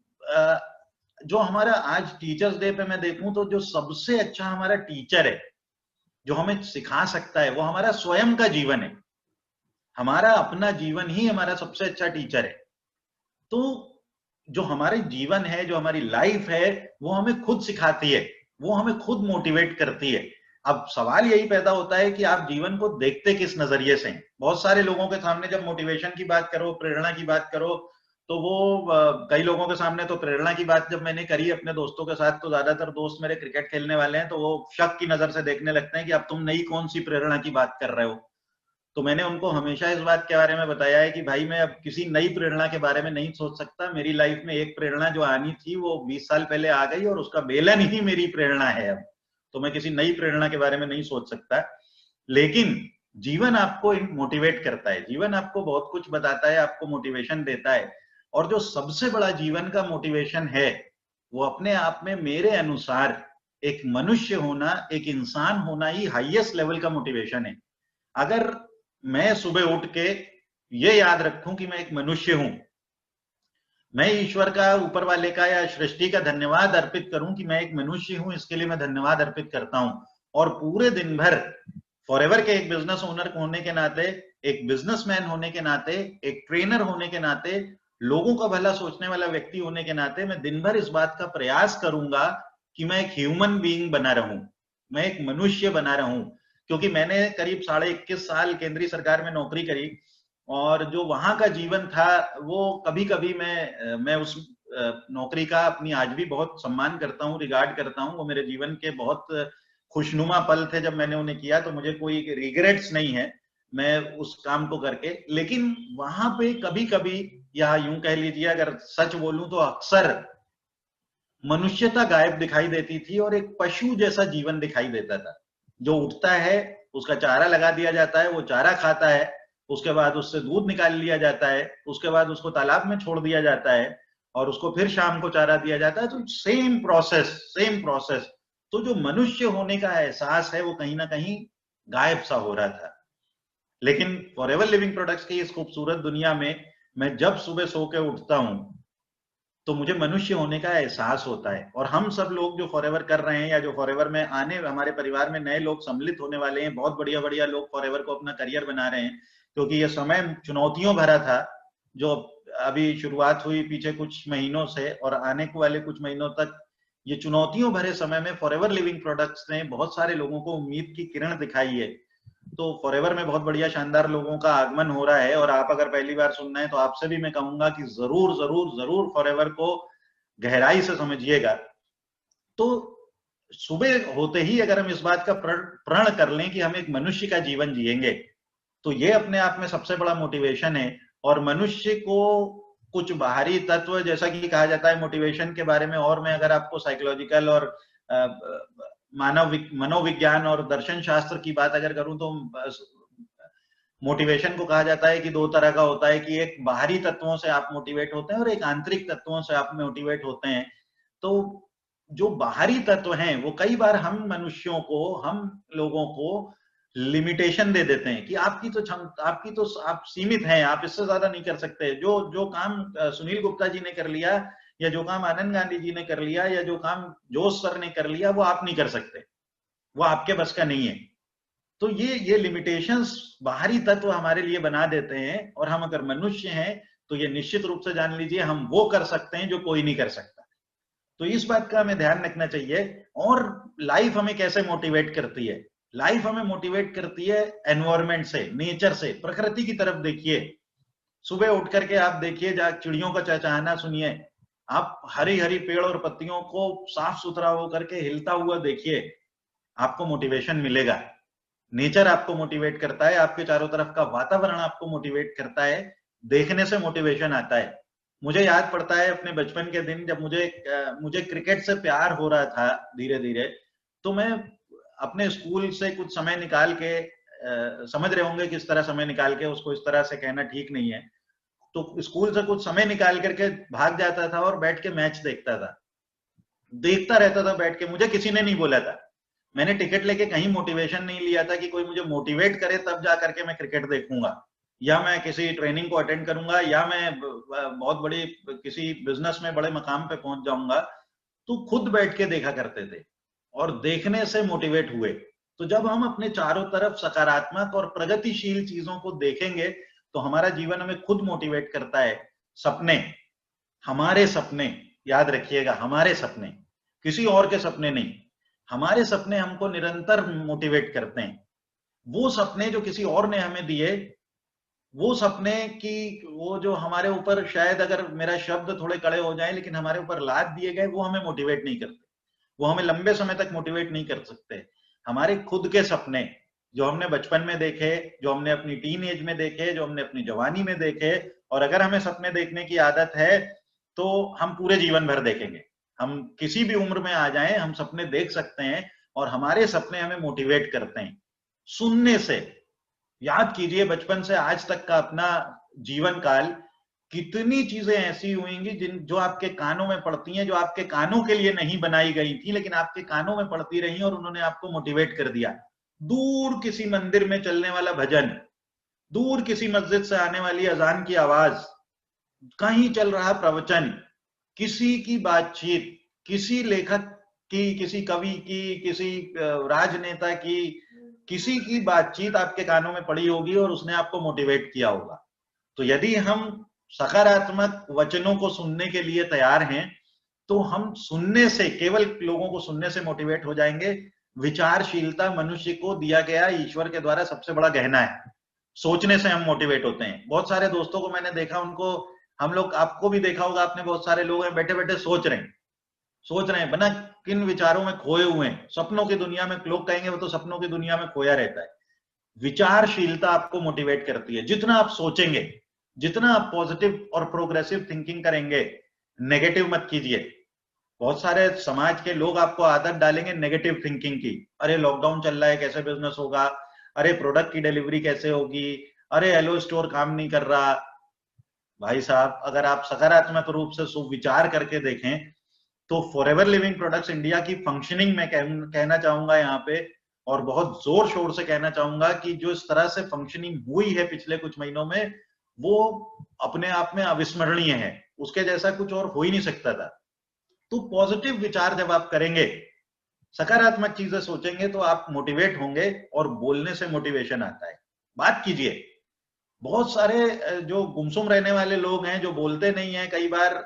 जो हमारा आज टीचर्स डे पे मैं देखूं तो जो सबसे अच्छा हमारा टीचर है, जो हमें सिखा सकता है, वो हमारा स्वयं का जीवन है। हमारा अपना जीवन ही हमारा सबसे अच्छा टीचर है। तो जो हमारे जीवन है, जो हमारी लाइफ है, वो हमें खुद सिखाती है, वो हमें खुद मोटिवेट करती है। अब सवाल यही पैदा होता है कि आप जीवन को देखते किस नजरिए से हैं। बहुत सारे लोगों के सामने जब मोटिवेशन की बात करो, प्रेरणा की बात करो, तो वो कई लोगों के सामने तो प्रेरणा की बात जब मैंने करी अपने दोस्तों के साथ, तो ज्यादातर दोस्त मेरे क्रिकेट खेलने वाले हैं, तो वो शक की नजर से देखने लगते हैं कि अब तुम नई कौन सी प्रेरणा की बात कर रहे हो। तो मैंने उनको हमेशा इस बात के बारे में बताया है कि भाई मैं अब किसी नई प्रेरणा के बारे में नहीं सोच सकता। मेरी लाइफ में एक प्रेरणा जो आनी थी वो 20 साल पहले आ गई, और उसका बेलन ही मेरी प्रेरणा है अब। तो मैं किसी नई प्रेरणा के बारे में नहीं सोच सकता। लेकिन जीवन आपको मोटिवेट करता है, जीवन आपको बहुत कुछ बताता है, आपको मोटिवेशन देता है। और जो सबसे बड़ा जीवन का मोटिवेशन है, वो अपने आप में मेरे अनुसार एक मनुष्य होना, एक इंसान होना ही हाईएस्ट लेवल का मोटिवेशन है। अगर मैं सुबह उठ के ये याद रखूं कि मैं एक मनुष्य हूं, मैं ईश्वर का, ऊपर वाले का या सृष्टि का धन्यवाद अर्पित करूं कि मैं एक मनुष्य हूं, इसके लिए मैं धन्यवाद अर्पित करता हूं। और पूरे दिन भर फॉरएवर के एक बिजनेस ओनर होने के नाते, एक बिजनेसमैन होने के नाते, एक ट्रेनर होने के नाते, लोगों का भला सोचने वाला व्यक्ति होने के नाते, मैं दिन भर इस बात का प्रयास करूंगा कि मैं एक ह्यूमन बीइंग बना रहूं, मैं एक मनुष्य बना रहूं। क्योंकि मैंने करीब 21.5 साल केंद्रीय सरकार में नौकरी करी, और जो वहां का जीवन था वो कभी कभी मैं उस नौकरी का अपनी आज भी बहुत सम्मान करता हूँ, रिगार्ड करता हूँ। वो मेरे जीवन के बहुत खुशनुमा पल थे जब मैंने उन्हें किया, तो मुझे कोई रिग्रेट्स नहीं है मैं उस काम को करके। लेकिन वहां पे कभी कभी या यूं कह लीजिए, अगर सच बोलूं तो अक्सर मनुष्यता गायब दिखाई देती थी और एक पशु जैसा जीवन दिखाई देता था। जो उठता है, उसका चारा लगा दिया जाता है, वो चारा खाता है, उसके बाद उससे दूध निकाल लिया जाता है, उसके बाद उसको तालाब में छोड़ दिया जाता है और उसको फिर शाम को चारा दिया जाता है। तो सेम प्रोसेस, सेम प्रोसेस। तो जो मनुष्य होने का एहसास है वो कहीं ना कहीं गायब सा हो रहा था। लेकिन फॉरएवर लिविंग प्रोडक्ट्स की इस खूबसूरत दुनिया में मैं जब सुबह सो के उठता हूं तो मुझे मनुष्य होने का एहसास होता है। और हम सब लोग जो फॉरएवर कर रहे हैं या जो फॉरएवर में आने, हमारे परिवार में नए लोग सम्मिलित होने वाले हैं, बहुत बढ़िया बढ़िया लोग फॉरएवर को अपना करियर बना रहे हैं, क्योंकि ये समय चुनौतियों भरा था जो अभी शुरुआत हुई पीछे कुछ महीनों से, और आने वाले कुछ महीनों तक ये चुनौतियों भरे समय में फॉरएवर लिविंग प्रोडक्ट्स ने बहुत सारे लोगों को उम्मीद की किरण दिखाई है। तो फॉरएवर में बहुत बढ़िया शानदार लोगों का आगमन हो रहा है, और आप अगर पहली बार सुन रहे हैं तो आपसे भी मैं कहूंगा कि जरूर जरूर जरूर फॉरएवर को गहराई से समझिएगा। तो सुबह होते ही अगर हम इस बात का प्रण कर लें कि हम एक मनुष्य का जीवन जिएंगे, तो ये अपने आप में सबसे बड़ा मोटिवेशन है। और मनुष्य को कुछ बाहरी तत्व, जैसा कि कहा जाता है मोटिवेशन के बारे में, और मैं अगर आपको साइकोलॉजिकल और मनोविज्ञान और दर्शन शास्त्र की बात अगर करूं तो मोटिवेशन को कहा जाता है कि दो तरह का होता है, कि एक बाहरी तत्वों से आप मोटिवेट होते हैं और एक आंतरिक तत्वों से आप मोटिवेट होते हैं। तो जो बाहरी तत्व हैं वो कई बार हम मनुष्यों को, हम लोगों को लिमिटेशन दे देते हैं कि आपकी तो आपकी तो आप सीमित हैं, आप इससे ज्यादा नहीं कर सकते। जो जो काम सुनील गुप्ता जी ने कर लिया, या जो काम आनंद गांधी जी ने कर लिया, या जो काम जोश सर ने कर लिया, वो आप नहीं कर सकते, वो आपके बस का नहीं है। तो ये लिमिटेशंस बाहरी तत्व हमारे लिए बना देते हैं, और हम अगर मनुष्य हैं तो ये निश्चित रूप से जान लीजिए हम वो कर सकते हैं जो कोई नहीं कर सकता। तो इस बात का हमें ध्यान रखना चाहिए। और लाइफ हमें कैसे मोटिवेट करती है? लाइफ हमें मोटिवेट करती है एनवायरमेंट से, नेचर से, प्रकृति की तरफ देखिए। सुबह उठ करके आप देखिए, चिड़ियों का चहचहाना सुनिए, आप हरी हरी पेड़ और पत्तियों को साफ सुथरा होकर के हिलता हुआ देखिए, आपको मोटिवेशन मिलेगा। नेचर आपको मोटिवेट करता है, आपके चारों तरफ का वातावरण आपको मोटिवेट करता है, देखने से मोटिवेशन आता है। मुझे याद पड़ता है अपने बचपन के दिन, जब मुझे क्रिकेट से प्यार हो रहा था धीरे धीरे, तो मैं अपने स्कूल से कुछ समय निकाल के, समझ रहे होंगे किस तरह समय निकाल के, उसको इस तरह से कहना ठीक नहीं है, तो स्कूल से कुछ समय निकाल करके भाग जाता था और बैठ के मैच देखता था, देखता रहता था बैठ के। मुझे किसी ने नहीं बोला था, मैंने टिकट लेके कहीं मोटिवेशन नहीं लिया था कि कोई मुझे मोटिवेट करे तब जा करके मैं क्रिकेट देखूंगा, या मैं किसी ट्रेनिंग को अटेंड करूंगा, या मैं बहुत बड़ी किसी बिजनेस में बड़े मकाम पे पहुंच जाऊंगा। तो खुद बैठ के देखा करते थे और देखने से मोटिवेट हुए। तो जब हम अपने चारों तरफ सकारात्मक और प्रगतिशील चीजों को देखेंगे तो हमारा जीवन हमें खुद मोटिवेट करता है। सपने, हमारे सपने, याद रखिएगा, हमारे सपने, किसी और के सपने नहीं, हमारे सपने हमको निरंतर मोटिवेट करते हैं। वो सपने जो किसी और ने हमें दिए, वो सपने की, वो जो हमारे ऊपर, शायद अगर मेरा शब्द थोड़े कड़े हो जाए, लेकिन हमारे ऊपर लाद दिए गए, वो हमें मोटिवेट नहीं करते, वो हमें लंबे समय तक मोटिवेट नहीं कर सकते। हमारे खुद के सपने जो हमने बचपन में देखे, जो हमने अपनी टीन एज में देखे, जो हमने अपनी जवानी में देखे, और अगर हमें सपने देखने की आदत है तो हम पूरे जीवन भर देखेंगे। हम किसी भी उम्र में आ जाएं, हम सपने देख सकते हैं, और हमारे सपने हमें मोटिवेट करते हैं सुनने से। याद कीजिए बचपन से आज तक का अपना जीवन काल, कितनी चीजें ऐसी हुईंगी जो आपके कानों में पड़ती हैं, जो आपके कानों के लिए नहीं बनाई गई थी, लेकिन आपके कानों में पड़ती रही और उन्होंने आपको मोटिवेट कर दिया। दूर किसी मंदिर में चलने वाला भजन, दूर किसी मस्जिद से आने वाली अजान की आवाज, कहीं चल रहा प्रवचन, किसी की बातचीत, किसी लेखक की, किसी कवि की, किसी राजनेता की, किसी की बातचीत आपके कानों में पड़ी होगी और उसने आपको मोटिवेट किया होगा। तो यदि हम सकारात्मक वचनों को सुनने के लिए तैयार हैं तो हम सुनने से, केवल लोगों को सुनने से मोटिवेट हो जाएंगे। विचारशीलता मनुष्य को दिया गया ईश्वर के द्वारा सबसे बड़ा गहना है। सोचने से हम मोटिवेट होते हैं। बहुत सारे दोस्तों को मैंने देखा, उनको, हम लोग, आपको भी देखा होगा आपने, बहुत सारे लोग हैं बैठे बैठे सोच रहे हैं बिना किन विचारों में खोए हुए हैं, सपनों की दुनिया में। लोग कहेंगे वो तो सपनों की दुनिया में खोया रहता है। विचारशीलता आपको मोटिवेट करती है। जितना आप सोचेंगे, जितना आप पॉजिटिव और प्रोग्रेसिव थिंकिंग करेंगे, नेगेटिव मत कीजिए। बहुत सारे समाज के लोग आपको आदत डालेंगे नेगेटिव थिंकिंग की, अरे लॉकडाउन चल रहा है कैसे बिजनेस होगा, अरे प्रोडक्ट की डिलीवरी कैसे होगी, अरे हेलो स्टोर काम नहीं कर रहा। भाई साहब, अगर आप सकारात्मक रूप से सुविचार करके देखें तो फॉरएवर लिविंग प्रोडक्ट्स इंडिया की फंक्शनिंग में कहना चाहूंगा यहाँ पे, और बहुत जोर शोर से कहना चाहूंगा कि जो इस तरह से फंक्शनिंग हुई है पिछले कुछ महीनों में, वो अपने आप में अविस्मरणीय है। उसके जैसा कुछ और हो ही नहीं सकता था। तो पॉजिटिव विचार जब आप करेंगे, सकारात्मक चीजें सोचेंगे, तो आप मोटिवेट होंगे, और बोलने से मोटिवेशन आता है। बात कीजिए। बहुत सारे जो गुमसुम रहने वाले लोग हैं, जो बोलते नहीं है, कई बार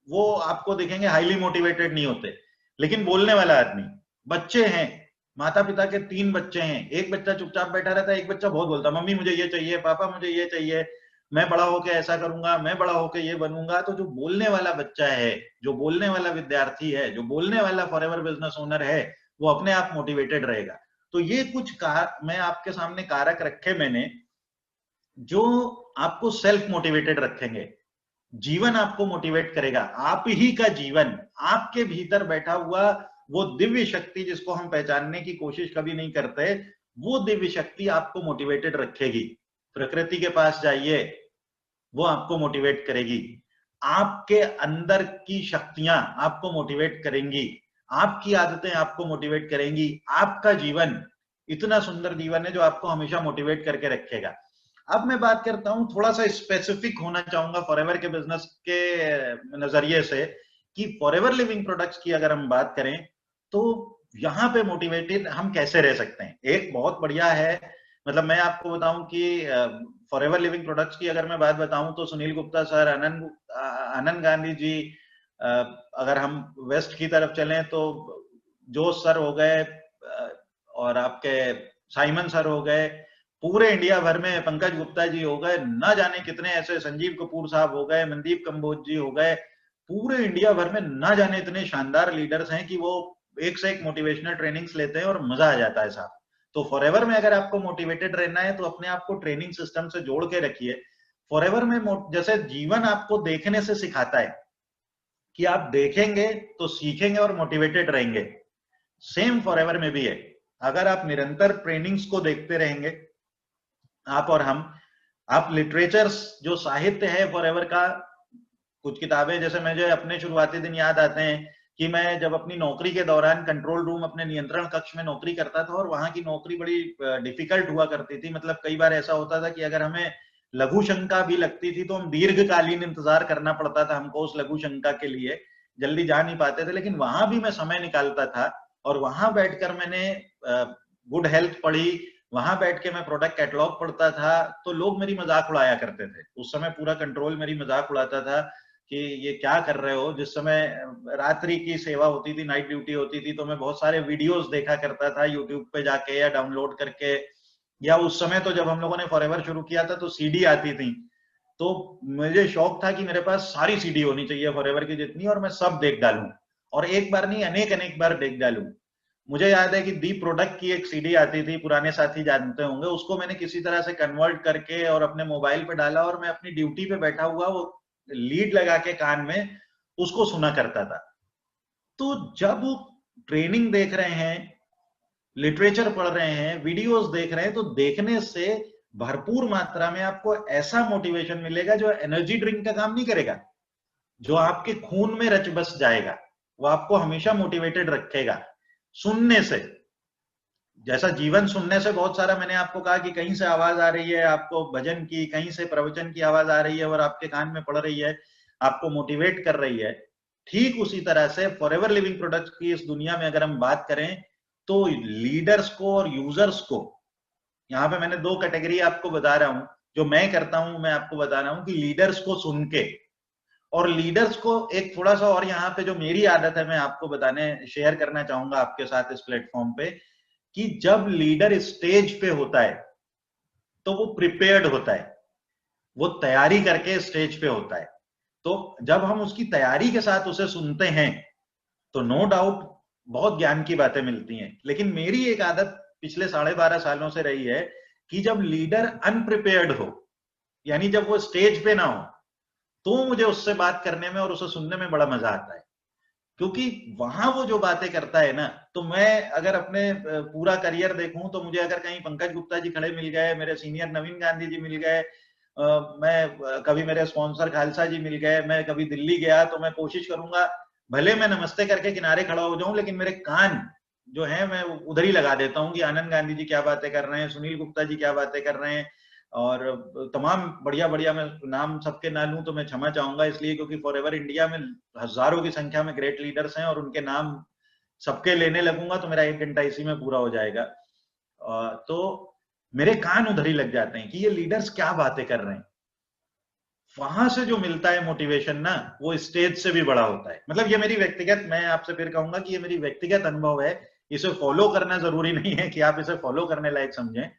वो आपको देखेंगे हाईली मोटिवेटेड नहीं होते, लेकिन बोलने वाला आदमी। बच्चे हैं, माता पिता के 3 बच्चे हैं, एक बच्चा चुपचाप बैठा रहता है, एक बच्चा बहुत बोलता, मम्मी मुझे ये चाहिए, पापा मुझे ये चाहिए, मैं बड़ा होके ऐसा करूंगा, मैं बड़ा होके ये बनूंगा। तो जो बोलने वाला बच्चा है, जो बोलने वाला विद्यार्थी है, जो बोलने वाला फॉरएवर बिजनेस ओनर है, वो अपने आप मोटिवेटेड रहेगा। तो ये कुछ मैं आपके सामने कारक रखे मैंने, जो आपको सेल्फ मोटिवेटेड रखेंगे। जीवन आपको मोटिवेट करेगा। आप ही का जीवन, आपके भीतर बैठा हुआ वो दिव्य शक्ति जिसको हम पहचानने की कोशिश कभी नहीं करते, वो दिव्य शक्ति आपको मोटिवेटेड रखेगी। प्रकृति के पास जाइए, वो आपको मोटिवेट करेगी। आपके अंदर की शक्तियां आपको मोटिवेट करेंगी, आपकी आदतें आपको मोटिवेट करेंगी। आपका जीवन इतना सुंदर जीवन है जो आपको हमेशा मोटिवेट करके रखेगा। अब मैं बात करता हूं, थोड़ा सा स्पेसिफिक होना चाहूंगा फॉरएवर के बिजनेस के नजरिए से, कि फॉरएवर लिविंग प्रोडक्ट्स की अगर हम बात करें तो यहाँ पे मोटिवेटेड हम कैसे रह सकते हैं। एक बहुत बढ़िया है, मतलब मैं आपको बताऊं कि फॉरएवर लिविंग प्रोडक्ट्स की अगर मैं बात बताऊं तो सुनील गुप्ता सर, आनंद गांधी जी, अगर हम वेस्ट की तरफ चलें तो जोश सर हो गए, और आपके साइमन सर हो गए, पूरे इंडिया भर में पंकज गुप्ता जी हो गए, ना जाने कितने ऐसे, संजीव कपूर साहब हो गए, मनदीप कंबोज जी हो गए, पूरे इंडिया भर में ना जाने इतने शानदार लीडर्स हैं कि वो एक से एक मोटिवेशनल ट्रेनिंग्स लेते हैं और मजा आ जाता है साहब। तो फॉरएवर में अगर आपको मोटिवेटेड रहना है तो अपने आप को ट्रेनिंग सिस्टम से जोड़ के रखिए। फॉरएवर में जैसे जीवन आपको देखने से सिखाता है कि आप देखेंगे तो सीखेंगे और मोटिवेटेड रहेंगे, सेम फॉरएवर में भी है। अगर आप निरंतर ट्रेनिंग्स को देखते रहेंगे, आप और हम, आप लिटरेचर्स जो साहित्य है फॉरएवर का, कुछ किताबें जैसे मुझे अपने शुरुआती दिन याद आते हैं कि मैं जब अपनी नौकरी के दौरान कंट्रोल रूम, अपने नियंत्रण कक्ष में नौकरी करता था, और वहां की नौकरी बड़ी डिफिकल्ट हुआ करती थी। मतलब कई बार ऐसा होता था कि अगर हमें लघु शंका भी लगती थी तो हम दीर्घकालीन इंतजार करना पड़ता था हमको उस लघु शंका के लिए, जल्दी जा नहीं पाते थे। लेकिन वहां भी मैं समय निकालता था, और वहां बैठकर मैंने गुड हेल्थ पढ़ी, वहां बैठ के मैं प्रोडक्ट कैटलॉग पढ़ता था, तो लोग मेरी मजाक उड़ाया करते थे। उस समय पूरा कंट्रोल मेरी मजाक उड़ाता था कि ये क्या कर रहे हो। जिस समय रात्रि की सेवा होती थी, नाइट ड्यूटी होती थी, तो मैं बहुत सारे वीडियोस देखा करता था यूट्यूब पे जाके या डाउनलोड करके, या उस समय तो जब हम लोगों ने फॉरएवर शुरू किया था तो सीडी आती थी, तो मुझे शौक था कि मेरे पास सारी सीडी होनी चाहिए फॉरएवर की जितनी, और मैं सब देख डालूं, और एक बार नहीं अनेक अनेक बार देख डालूं। मुझे याद है कि दी प्रोडक्ट की एक सीडी आती थी, पुराने साथी जानते होंगे, उसको मैंने किसी तरह से कन्वर्ट करके और अपने मोबाइल पे डाला, और मैं अपनी ड्यूटी पे बैठा हुआ वो लीड लगा के कान में उसको सुना करता था। तो जब ट्रेनिंग देख रहे हैं, लिटरेचर पढ़ रहे हैं, वीडियोस देख रहे हैं, तो देखने से भरपूर मात्रा में आपको ऐसा मोटिवेशन मिलेगा जो एनर्जी ड्रिंक का काम नहीं करेगा, जो आपके खून में रच बस जाएगा, वो आपको हमेशा मोटिवेटेड रखेगा। सुनने से, जैसा जीवन सुनने से बहुत सारा, मैंने आपको कहा कि कहीं से आवाज आ रही है आपको भजन की, कहीं से प्रवचन की आवाज आ रही है और आपके कान में पड़ रही है, आपको मोटिवेट कर रही है। ठीक उसी तरह से फॉरएवर लिविंग प्रोडक्ट्स की इस दुनिया में अगर हम बात करें तो लीडर्स को और यूजर्स को, यहाँ पे मैंने 2 कैटेगरी आपको बता रहा हूं, जो मैं करता हूं मैं आपको बता रहा हूं कि लीडर्स को सुन के, और लीडर्स को एक थोड़ा सा और यहाँ पे जो मेरी आदत है मैं आपको बताने शेयर करना चाहूंगा आपके साथ इस प्लेटफॉर्म पे, कि जब लीडर स्टेज पे होता है तो वो प्रिपेयर्ड होता है, वो तैयारी करके स्टेज पे होता है। तो जब हम उसकी तैयारी के साथ उसे सुनते हैं तो नो डाउट बहुत ज्ञान की बातें मिलती हैं। लेकिन मेरी एक आदत पिछले 12.5 सालों से रही है कि जब लीडर अनप्रिपेयर्ड हो, यानी जब वो स्टेज पे ना हो तो मुझे उससे बात करने में और उसे सुनने में बड़ा मजा आता है, क्योंकि वहां वो जो बातें करता है ना, तो मैं अगर अपने पूरा करियर देखूं तो मुझे अगर कहीं पंकज गुप्ता जी खड़े मिल गए, मेरे सीनियर नवीन गांधी जी मिल गए, मैं कभी मेरे स्पॉन्सर खालसा जी मिल गए, मैं कभी दिल्ली गया तो मैं कोशिश करूंगा भले मैं नमस्ते करके किनारे खड़ा हो जाऊं, लेकिन मेरे कान जो है मैं उधर ही लगा देता हूं कि आनंद गांधी जी क्या बातें कर रहे हैं, सुनील गुप्ता जी क्या बातें कर रहे हैं। और तमाम बढ़िया बढ़िया, मैं नाम सबके ना लूं तो मैं क्षमा चाहूंगा, इसलिए क्योंकि फॉरएवर इंडिया में हजारों की संख्या में ग्रेट लीडर्स हैं और उनके नाम सबके लेने लगूंगा तो मेरा 1 घंटा इसी में पूरा हो जाएगा। तो मेरे कान उधर ही लग जाते हैं कि ये लीडर्स क्या बातें कर रहे हैं। वहां से जो मिलता है मोटिवेशन ना, वो स्टेज से भी बड़ा होता है। मतलब ये मेरी व्यक्तिगत, मैं आपसे फिर कहूंगा कि ये मेरी व्यक्तिगत अनुभव है, इसे फॉलो करना जरूरी नहीं है कि आप इसे फॉलो करने लायक समझें,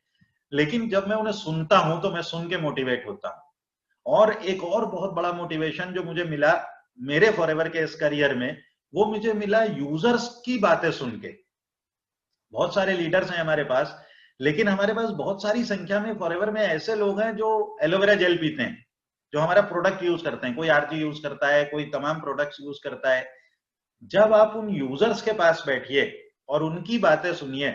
लेकिन जब मैं उन्हें सुनता हूं तो मैं सुन के मोटिवेट होता हूं। और एक और बहुत बड़ा मोटिवेशन जो मुझे मिला मेरे फॉरएवर के इस करियर में, वो मुझे मिला यूजर्स की बातें सुन के। बहुत सारे लीडर्स हैं हमारे पास, लेकिन हमारे पास बहुत सारी संख्या में फॉरएवर में ऐसे लोग हैं जो एलोवेरा जेल पीते हैं, जो हमारा प्रोडक्ट यूज करते हैं, कोई आरजी यूज करता है, कोई तमाम प्रोडक्ट्स यूज करता है। जब आप उन यूजर्स के पास बैठिए और उनकी बातें सुनिए,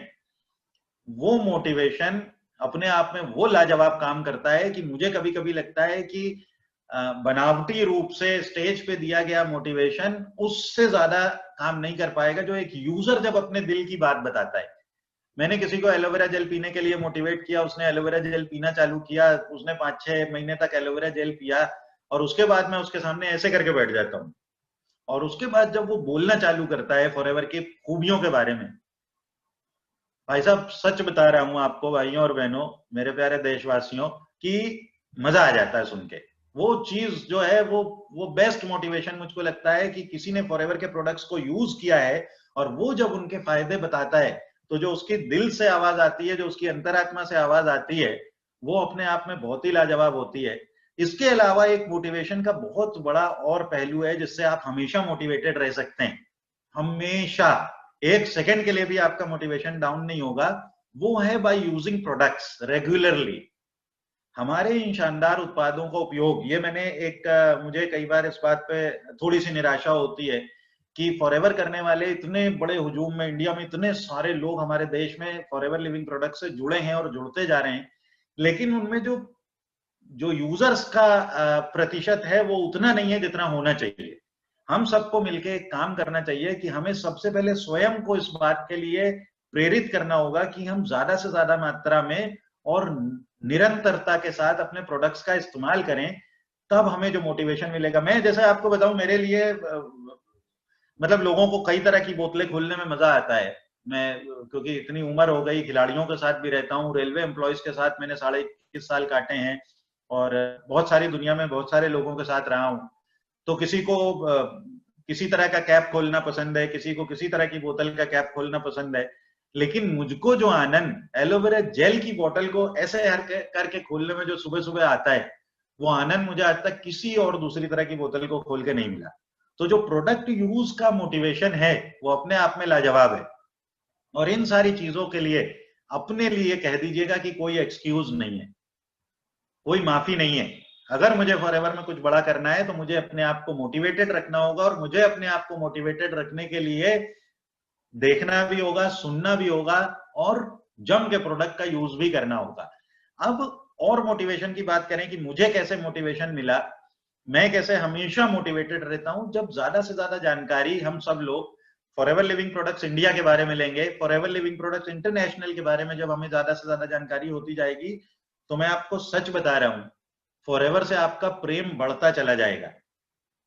वो मोटिवेशन अपने आप में वो लाजवाब काम करता है कि मुझे कभी कभी लगता है कि बनावटी रूप से स्टेज पे दिया गया मोटिवेशन उससे ज्यादा काम नहीं कर पाएगा जो एक यूजर जब अपने दिल की बात बताता है। मैंने किसी को एलोवेरा जेल पीने के लिए मोटिवेट किया, उसने एलोवेरा जेल पीना चालू किया, उसने 5-6 महीने तक एलोवेरा जेल पिया, और उसके बाद मैं उसके सामने ऐसे करके बैठ जाता हूँ, और उसके बाद जब वो बोलना चालू करता है फॉरएवर की खूबियों के बारे में, भाई साहब सच बता रहा हूं आपको भाइयों और बहनों, मेरे प्यारे देशवासियों, कि मजा आ जाता है सुन के। वो चीज जो है वो बेस्ट मोटिवेशन मुझको लगता है कि किसी ने फॉरएवर के प्रोडक्ट्स को यूज किया है और वो जब उनके फायदे बताता है, तो जो उसकी दिल से आवाज आती है, जो उसकी अंतरात्मा से आवाज आती है, वो अपने आप में बहुत ही लाजवाब होती है। इसके अलावा एक मोटिवेशन का बहुत बड़ा और पहलू है जिससे आप हमेशा मोटिवेटेड रह सकते हैं, हमेशा, 1 सेकंड के लिए भी आपका मोटिवेशन डाउन नहीं होगा। वो है बाय यूजिंग प्रोडक्ट्स रेगुलरली। हमारे इन शानदार उत्पादों का उपयोग, ये मैंने मुझे कई बार इस बात पे थोड़ी सी निराशा होती है कि फॉरएवर करने वाले इतने बड़े हुजूम में, इंडिया में इतने सारे लोग हमारे देश में फॉरएवर लिविंग प्रोडक्ट से जुड़े हैं और जुड़ते जा रहे हैं, लेकिन उनमें जो जो यूजर्स का प्रतिशत है वो उतना नहीं है जितना होना चाहिए। हम सबको मिलकर एक काम करना चाहिए कि हमें सबसे पहले स्वयं को इस बात के लिए प्रेरित करना होगा कि हम ज्यादा से ज्यादा मात्रा में और निरंतरता के साथ अपने प्रोडक्ट्स का इस्तेमाल करें, तब हमें जो मोटिवेशन मिलेगा। मैं जैसे आपको बताऊं, मेरे लिए मतलब लोगों को कई तरह की बोतलें खोलने में मजा आता है। मैं क्योंकि इतनी उम्र हो गई, खिलाड़ियों के साथ भी रहता हूँ, रेलवे एम्प्लॉयज के साथ मैंने 21.5 साल काटे हैं, और बहुत सारी दुनिया में बहुत सारे लोगों के साथ रहा हूँ। तो किसी को किसी तरह का कैप खोलना पसंद है, किसी को किसी तरह की बोतल का कैप खोलना पसंद है, लेकिन मुझको जो आनंद एलोवेरा जेल की बोतल को ऐसे करके खोलने में जो सुबह सुबह आता है, वो आनंद मुझे आज तक किसी और दूसरी तरह की बोतल को खोल के नहीं मिला। तो जो प्रोडक्ट यूज का मोटिवेशन है वो अपने आप में लाजवाब है, और इन सारी चीजों के लिए अपने लिए कह दीजिएगा कि कोई एक्सक्यूज नहीं है, कोई माफी नहीं है। अगर मुझे फॉरएवर में कुछ बड़ा करना है तो मुझे अपने आप को मोटिवेटेड रखना होगा, और मुझे अपने आप को मोटिवेटेड रखने के लिए देखना भी होगा, सुनना भी होगा, और जम के प्रोडक्ट का यूज भी करना होगा। अब और मोटिवेशन की बात करें कि मुझे कैसे मोटिवेशन मिला, मैं कैसे हमेशा मोटिवेटेड रहता हूं, जब ज्यादा से ज्यादा जानकारी हम सब लोग फॉरएवर लिविंग प्रोडक्ट्स इंडिया के बारे में लेंगे, फॉरएवर लिविंग प्रोडक्ट्स इंटरनेशनल के बारे में जब हमें ज्यादा से ज्यादा जानकारी होती जाएगी, तो मैं आपको सच बता रहा हूं, फॉरएवर से आपका प्रेम बढ़ता चला जाएगा।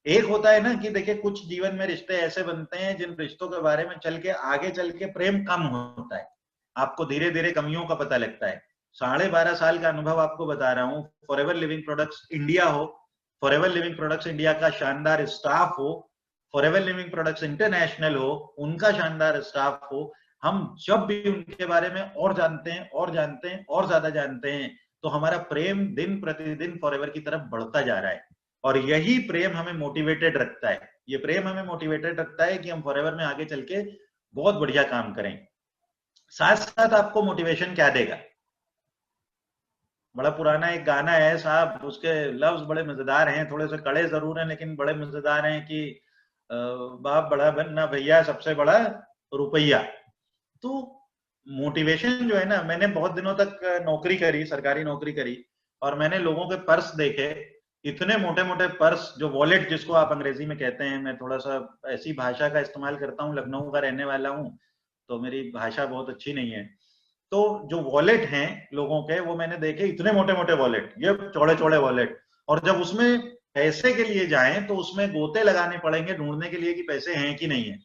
एक होता है ना कि देखिए, कुछ जीवन में रिश्ते ऐसे बनते हैं जिन रिश्तों के बारे में चल के आगे चल के प्रेम कम होता है, आपको धीरे धीरे कमियों का पता लगता है। 12.5 साल का अनुभव आपको बता रहा हूँ, फॉरएवर लिविंग प्रोडक्ट्स इंडिया हो, फॉरएवर लिविंग प्रोडक्ट्स इंडिया का शानदार स्टाफ हो, फॉरएवर लिविंग प्रोडक्ट्स इंटरनेशनल हो, उनका शानदार स्टाफ हो, हम जब भी उनके बारे में और जानते हैं और जानते हैं और ज्यादा जानते हैं, तो हमारा प्रेम दिन प्रतिदिन फॉरएवर की तरफ बढ़ता जा रहा है। और यही प्रेम हमें मोटिवेटेड रखता है, ये प्रेम हमें मोटिवेटेड रखता है कि हम फॉरएवर में आगे चल के बहुत बढ़िया काम करें। साथ साथ आपको मोटिवेशन क्या देगा, बड़ा पुराना एक गाना है साहब, उसके लफ्ज बड़े मजेदार हैं, थोड़े से कड़े जरूर हैं लेकिन बड़े मजेदार हैं कि बाप बड़ा बनना भैया, सबसे बड़ा रुपया। तो मोटिवेशन जो है ना, मैंने बहुत दिनों तक नौकरी करी, सरकारी नौकरी करी, और मैंने लोगों के पर्स देखे, इतने मोटे मोटे पर्स, जो वॉलेट जिसको आप अंग्रेजी में कहते हैं, मैं थोड़ा सा ऐसी भाषा का इस्तेमाल करता हूँ, लखनऊ का रहने वाला हूँ तो मेरी भाषा बहुत अच्छी नहीं है। तो जो वॉलेट हैं लोगों के, वो मैंने देखे, इतने मोटे मोटे वॉलेट, ये चौड़े चौड़े वॉलेट, और जब उसमें पैसे के लिए जाएं तो उसमें गोते लगाने पड़ेंगे ढूंढने के लिए कि पैसे हैं कि नहीं है।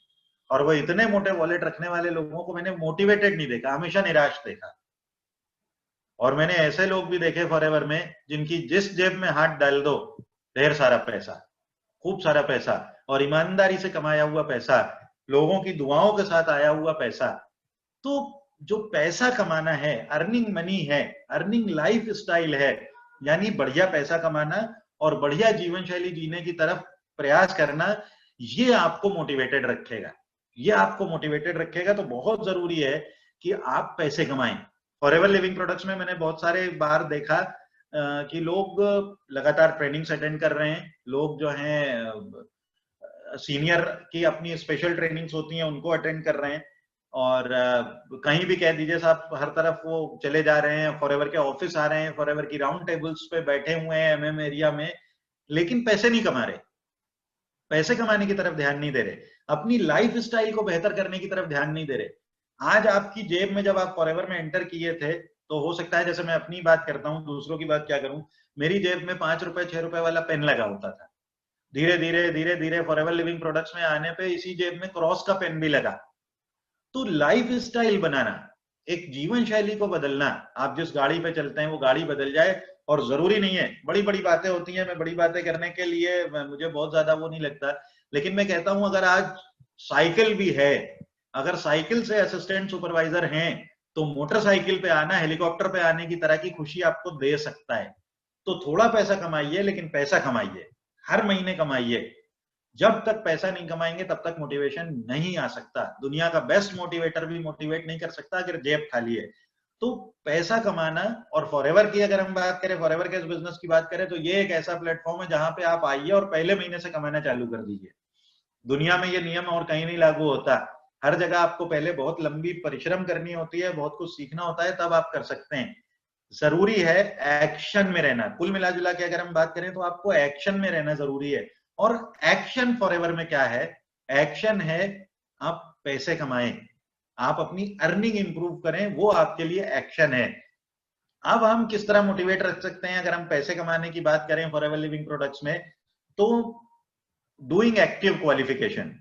और वो इतने मोटे वॉलेट रखने वाले लोगों को मैंने मोटिवेटेड नहीं देखा, हमेशा निराश देखा। और मैंने ऐसे लोग भी देखे फॉरएवर में जिनकी जिस जेब में हाथ डाल दो ढेर सारा पैसा, खूब सारा पैसा, और ईमानदारी से कमाया हुआ पैसा, लोगों की दुआओं के साथ आया हुआ पैसा। तो जो पैसा कमाना है, अर्निंग मनी है, अर्निंग लाइफ स्टाइल है, यानी बढ़िया पैसा कमाना और बढ़िया जीवन शैली जीने की तरफ प्रयास करना, ये आपको मोटिवेटेड रखेगा। ये आपको मोटिवेटेड रखेगा। तो बहुत जरूरी है कि आप पैसे कमाएं। फॉरएवर लिविंग प्रोडक्ट्स में मैंने बहुत सारे बार देखा कि लोग लगातार ट्रेनिंग्स अटेंड कर रहे हैं, लोग जो हैं सीनियर की अपनी स्पेशल ट्रेनिंग्स होती हैं उनको अटेंड कर रहे हैं, और कहीं भी कह दीजिए साहब, हर तरफ वो चले जा रहे हैं, फॉरएवर के ऑफिस आ रहे हैं, फॉरएवर की राउंड टेबल्स पे बैठे हुए हैं एमएम एरिया में, लेकिन पैसे नहीं कमा रहे, पैसे कमाने की तरफ ध्यान नहीं दे रहे, अपनी लाइफ स्टाइल को बेहतर करने की तरफ ध्यान नहीं दे रहे। आज आपकी जेब में, जब आप फॉरएवर में एंटर किए थे, तो हो सकता है, जैसे मैं अपनी बात करता हूँ, दूसरों की बात क्या करूं, मेरी जेब में 5 रुपए 6 रुपए वाला पेन लगा होता था। धीरे धीरे धीरे धीरे फॉरएवर लिविंग प्रोडक्ट्स में आने पे इसी जेब में क्रॉस का पेन भी लगा। तो लाइफ स्टाइल बनाना, एक जीवन शैली को बदलना, आप जिस गाड़ी पे चलते हैं वो गाड़ी बदल जाए। और जरूरी नहीं है, बड़ी बड़ी बातें होती हैं, मैं बड़ी बातें करने के लिए मुझे बहुत ज्यादा वो नहीं लगता, लेकिन मैं कहता हूं अगर आज साइकिल भी है, अगर साइकिल से असिस्टेंट सुपरवाइजर हैं, तो मोटरसाइकिल पे आना हेलीकॉप्टर पे आने की तरह की खुशी आपको दे सकता है। तो थोड़ा पैसा कमाइए, लेकिन पैसा कमाइए, हर महीने कमाइए। जब तक पैसा नहीं कमाएंगे तब तक मोटिवेशन नहीं आ सकता। दुनिया का बेस्ट मोटिवेटर भी मोटिवेट नहीं कर सकता अगर जेब खाली है। तो पैसा कमाना, और फॉरएवर की अगर हम बात करें, फॉरएवर के इस बिजनेस की बात करें, तो ये एक ऐसा प्लेटफॉर्म है जहां पे आप आइए और पहले महीने से कमाना चालू कर दीजिए। दुनिया में ये नियम और कहीं नहीं लागू होता। हर जगह आपको पहले बहुत लंबी परिश्रम करनी होती है, बहुत कुछ सीखना होता है, तब आप कर सकते हैं। जरूरी है एक्शन में रहना। कुल मिला जुला के अगर हम बात करें तो आपको एक्शन में रहना जरूरी है। और एक्शन फॉरएवर में क्या है? एक्शन है आप पैसे कमाएं, आप अपनी अर्निंग इंप्रूव करें, वो आपके लिए एक्शन है। अब हम किस तरह मोटिवेट रख सकते हैं अगर हम पैसे कमाने की बात करें फॉरएवर लिविंग प्रोडक्ट्स में? तो doing active qualification,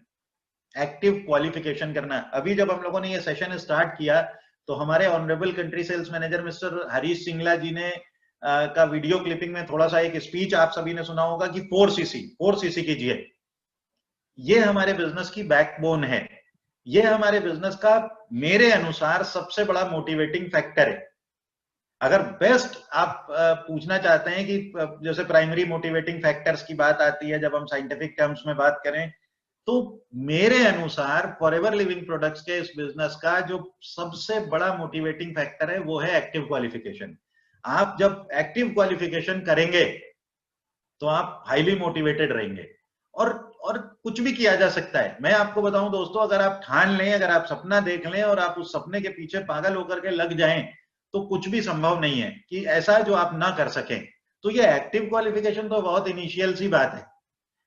active qualification करना। अभी जब हम लोगों ने ये सेशन स्टार्ट किया तो हमारे honourable country sales manager mister Harish Singla ji ने का वीडियो क्लिपिंग में थोड़ा सा एक स्पीच आप सभी ने सुना होगा कि 4cc कीजिए। ये हमारे बिजनेस की बैकबोन है, ये हमारे बिजनेस का मेरे अनुसार सबसे बड़ा मोटिवेटिंग फैक्टर है। अगर बेस्ट आप पूछना चाहते हैं कि जैसे प्राइमरी मोटिवेटिंग फैक्टर्स की बात आती है जब हम साइंटिफिक टर्म्स में बात करें, तो मेरे अनुसार फॉरएवर लिविंग प्रोडक्ट्स के इस बिजनेस का जो सबसे बड़ा मोटिवेटिंग फैक्टर है वो है एक्टिव क्वालिफिकेशन। आप जब एक्टिव क्वालिफिकेशन करेंगे तो आप हाईली मोटिवेटेड रहेंगे। और कुछ भी किया जा सकता है। मैं आपको बताऊं दोस्तों, अगर आप ठान लें, अगर आप सपना देख लें और आप उस सपने के पीछे पागल होकर के लग जाएं, तो कुछ भी संभव नहीं है कि ऐसा जो आप ना कर सकें। तो ये एक्टिव क्वालिफिकेशन तो बहुत इनिशियल सी बात है।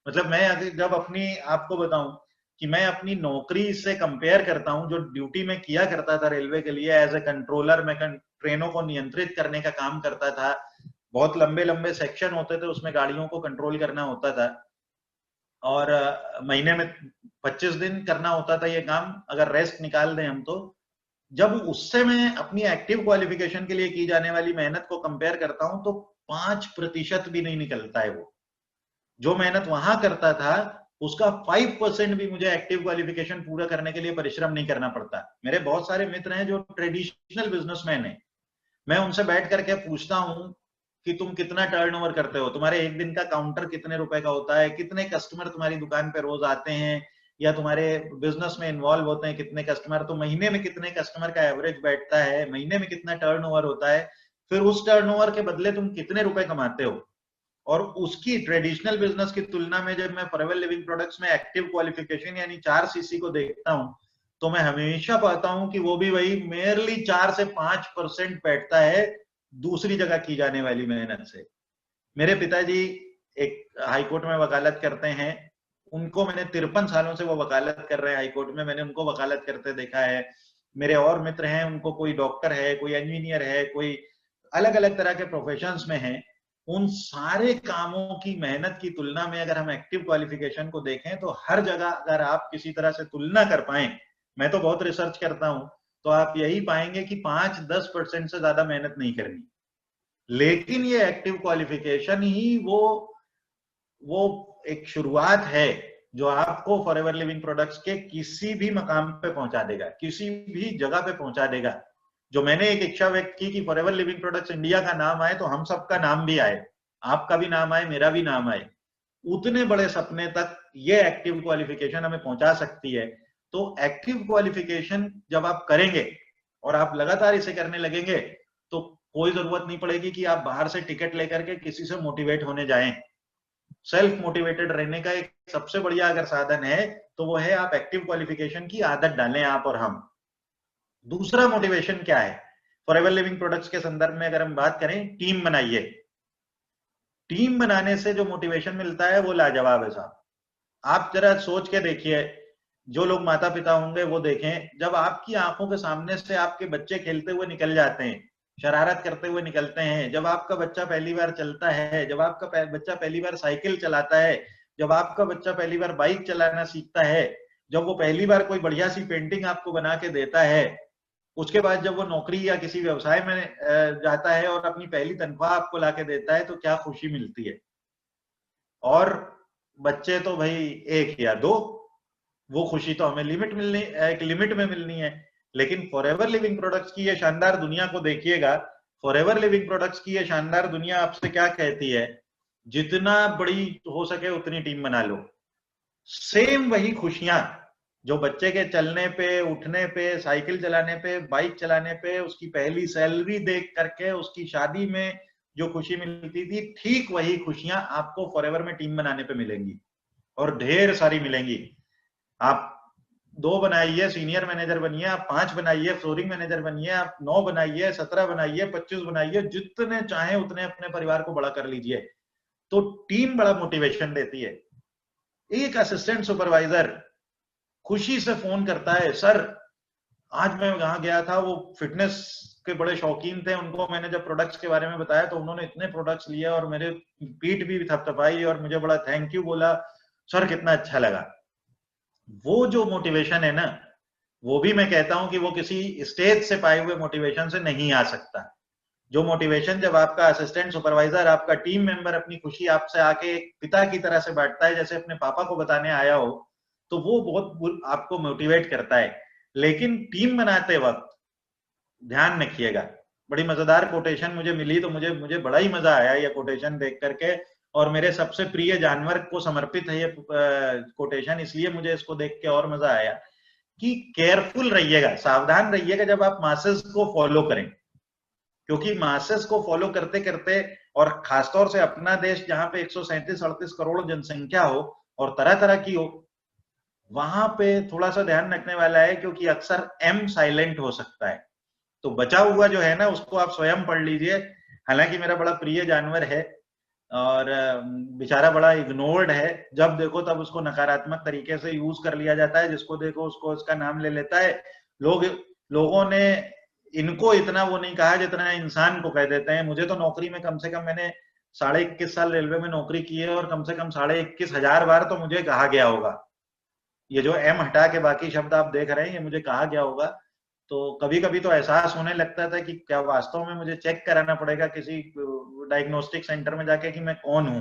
मतलब मैं जब अपनी आपको बताऊं कि मैं अपनी नौकरी से कंपेयर करता हूं, जो ड्यूटी में किया करता था रेलवे के लिए एज ए कंट्रोलर, मैं ट्रेनों को नियंत्रित करने का काम करता था। बहुत लंबे लंबे सेक्शन होते थे, उसमें गाड़ियों को कंट्रोल करना होता था, और महीने में 25 दिन करना होता था ये काम, अगर रेस्ट निकाल दें हम तो। जब उससे मैं अपनी एक्टिव क्वालिफिकेशन के लिए की जाने वाली मेहनत को कंपेयर करता हूं, तो 5% भी नहीं निकलता है वो। जो मेहनत वहां करता था उसका 5% भी मुझे एक्टिव क्वालिफिकेशन पूरा करने के लिए परिश्रम नहीं करना पड़ता। मेरे बहुत सारे मित्र हैं जो ट्रेडिशनल बिजनेसमैन हैं, मैं उनसे बैठ करके पूछता हूं कि तुम कितना टर्नओवर करते हो, तुम्हारे एक दिन का काउंटर कितने रुपए का होता है, कितने कस्टमर तुम्हारी दुकान पे रोज आते हैं, या तुम्हारे बिजनेस में इन्वॉल्व होते हैं कितने कस्टमर, तो महीने में कितने कस्टमर का एवरेज बैठता है, महीने में कितना टर्नओवर होता है। फिर उस टर्नओवर के बदले तुम कितने रुपए कमाते हो। और उसकी ट्रेडिशनल बिजनेस की तुलना में जब मैं फॉरएवर लिविंग प्रोडक्ट्स में एक्टिव क्वालिफिकेशन यानी 4 सीसी को देखता हूं, तो मैं हमेशा पाता हूं कि वो भी वही मेयरली 4 से 5% बैठता है दूसरी जगह की जाने वाली मेहनत से। मेरे पिताजी एक हाईकोर्ट में वकालत करते हैं, उनको मैंने 53 सालों से वो वकालत कर रहे हैं हाईकोर्ट में, मैंने उनको वकालत करते देखा है। मेरे और मित्र हैं, उनको कोई डॉक्टर है, कोई इंजीनियर है, कोई अलग अलग तरह के प्रोफेशंस में है। उन सारे कामों की मेहनत की तुलना में अगर हम एक्टिव क्वालिफिकेशन को देखें तो हर जगह अगर आप किसी तरह से तुलना कर पाए, मैं तो बहुत रिसर्च करता हूं, तो आप यही पाएंगे कि 5-10% से ज्यादा मेहनत नहीं करनी। लेकिन ये एक्टिव क्वालिफिकेशन ही वो एक शुरुआत है जो आपको फॉरएवर लिविंग प्रोडक्ट्स के किसी भी मकाम पे पहुंचा देगा, किसी भी जगह पे पहुंचा देगा। जो मैंने एक इच्छा व्यक्त की कि फॉरएवर लिविंग प्रोडक्ट्स इंडिया का नाम आए तो हम सबका नाम भी आए, आपका भी नाम आए, मेरा भी नाम आए, उतने बड़े सपने तक ये एक्टिव क्वालिफिकेशन हमें पहुंचा सकती है। तो एक्टिव क्वालिफिकेशन जब आप करेंगे और आप लगातार इसे करने लगेंगे तो कोई जरूरत नहीं पड़ेगी कि आप बाहर से टिकट लेकर के किसी से मोटिवेट होने जाएं। सेल्फ मोटिवेटेड रहने का एक सबसे बढ़िया अगर साधन है तो वो है आप एक्टिव क्वालिफिकेशन की आदत डालें, आप और हम। दूसरा मोटिवेशन क्या है फॉरएवर लिविंग प्रोडक्ट्स के संदर्भ में अगर हम बात करें, टीम बनाइए। टीम बनाने से जो मोटिवेशन मिलता है वो लाजवाब है साहब। आप जरा सोच के देखिए, जो लोग माता पिता होंगे वो देखें, जब आपकी आंखों के सामने से आपके बच्चे खेलते हुए निकल जाते हैं, शरारत करते हुए निकलते हैं, जब आपका बच्चा पहली बार चलता है, जब आपका बच्चा पहली बार साइकिल चलाता है, जब आपका बच्चा पहली बार बाइक चलाना सीखता है, जब वो पहली बार कोई बढ़िया सी पेंटिंग आपको बना के देता है, उसके बाद जब वो नौकरी या किसी व्यवसाय में जाता है और अपनी पहली तनख्वाह आपको ला के देता है, तो क्या खुशी मिलती है। और बच्चे तो भाई 1 या 2, वो खुशी तो हमें एक लिमिट में मिलनी है। लेकिन फॉरएवर लिविंग प्रोडक्ट्स की ये शानदार दुनिया को देखिएगा, फॉरएवर लिविंग प्रोडक्ट्स की ये शानदार दुनिया आपसे क्या कहती है, जितना बड़ी हो सके उतनी टीम बना लो। सेम वही खुशियां जो बच्चे के चलने पे, उठने पे, साइकिल चलाने पे, बाइक चलाने पे, उसकी पहली सैलरी देख करके, उसकी शादी में जो खुशी मिलती थी, ठीक वही खुशियां आपको फॉरएवर में टीम बनाने पे मिलेंगी, और ढेर सारी मिलेंगी। आप 2 बनाइए, सीनियर मैनेजर बनिए, आप 5 बनाइए, फ्लोरिंग मैनेजर बनिए, आप 9 बनाइए, 17 बनाइए, 25 बनाइए, जितने चाहे उतने अपने परिवार को बड़ा कर लीजिए। तो टीम बड़ा मोटिवेशन देती है। एक असिस्टेंट सुपरवाइजर खुशी से फोन करता है, सर आज मैं वहां गया था, वो फिटनेस के बड़े शौकीन थे, उनको मैंने जब प्रोडक्ट्स के बारे में बताया तो उन्होंने इतने प्रोडक्ट्स लिए और मेरे पीठ भी थपथपाई और मुझे बड़ा थैंक यू बोला, सर कितना अच्छा लगा। वो जो मोटिवेशन है ना, वो भी मैं कहता हूं कि वो किसी स्टेज से पाए हुए मोटिवेशन से नहीं आ सकता। जो मोटिवेशन जब आपका असिस्टेंट सुपरवाइजर, आपका टीम मेंबर अपनी खुशी आपसे आके एक पिता की तरह से बांटता है, जैसे अपने पापा को बताने आया हो, तो वो बहुत आपको मोटिवेट करता है। लेकिन टीम बनाते वक्त ध्यान रखिएगा, बड़ी मजेदार कोटेशन मुझे मिली, तो मुझे बड़ा ही मजा आया ये कोटेशन देख करके, और मेरे सबसे प्रिय जानवर को समर्पित है ये कोटेशन, इसलिए मुझे इसको देख के और मजा आया कि केयरफुल रहिएगा, सावधान रहिएगा जब आप मासेस को फॉलो करें, क्योंकि मासेस को फॉलो करते करते, और खासतौर से अपना देश जहां पे 137-38 करोड़ जनसंख्या हो और तरह तरह की हो, वहां पे थोड़ा सा ध्यान रखने वाला है, क्योंकि अक्सर एम साइलेंट हो सकता है। तो बचा हुआ जो है ना, उसको आप स्वयं पढ़ लीजिए। हालांकि मेरा बड़ा प्रिय जानवर है और बेचारा बड़ा इग्नोर्ड है, जब देखो तब उसको नकारात्मक तरीके से यूज कर लिया जाता है, जिसको देखो उसको उसका नाम ले लेता है। लोगों ने इनको इतना वो नहीं कहा जितना इंसान को कह देते हैं। मुझे तो नौकरी में कम से कम, मैंने 21.5 साल रेलवे में नौकरी की है, और कम से कम 21,500 बार तो मुझे कहा गया होगा, ये जो एम हटा के बाकी शब्द आप देख रहे हैं, ये मुझे कहा गया होगा। तो कभी कभी तो एहसास होने लगता था कि क्या वास्तव में मुझे चेक कराना पड़ेगा किसी डायग्नोस्टिक सेंटर में जाके कि मैं कौन हूं।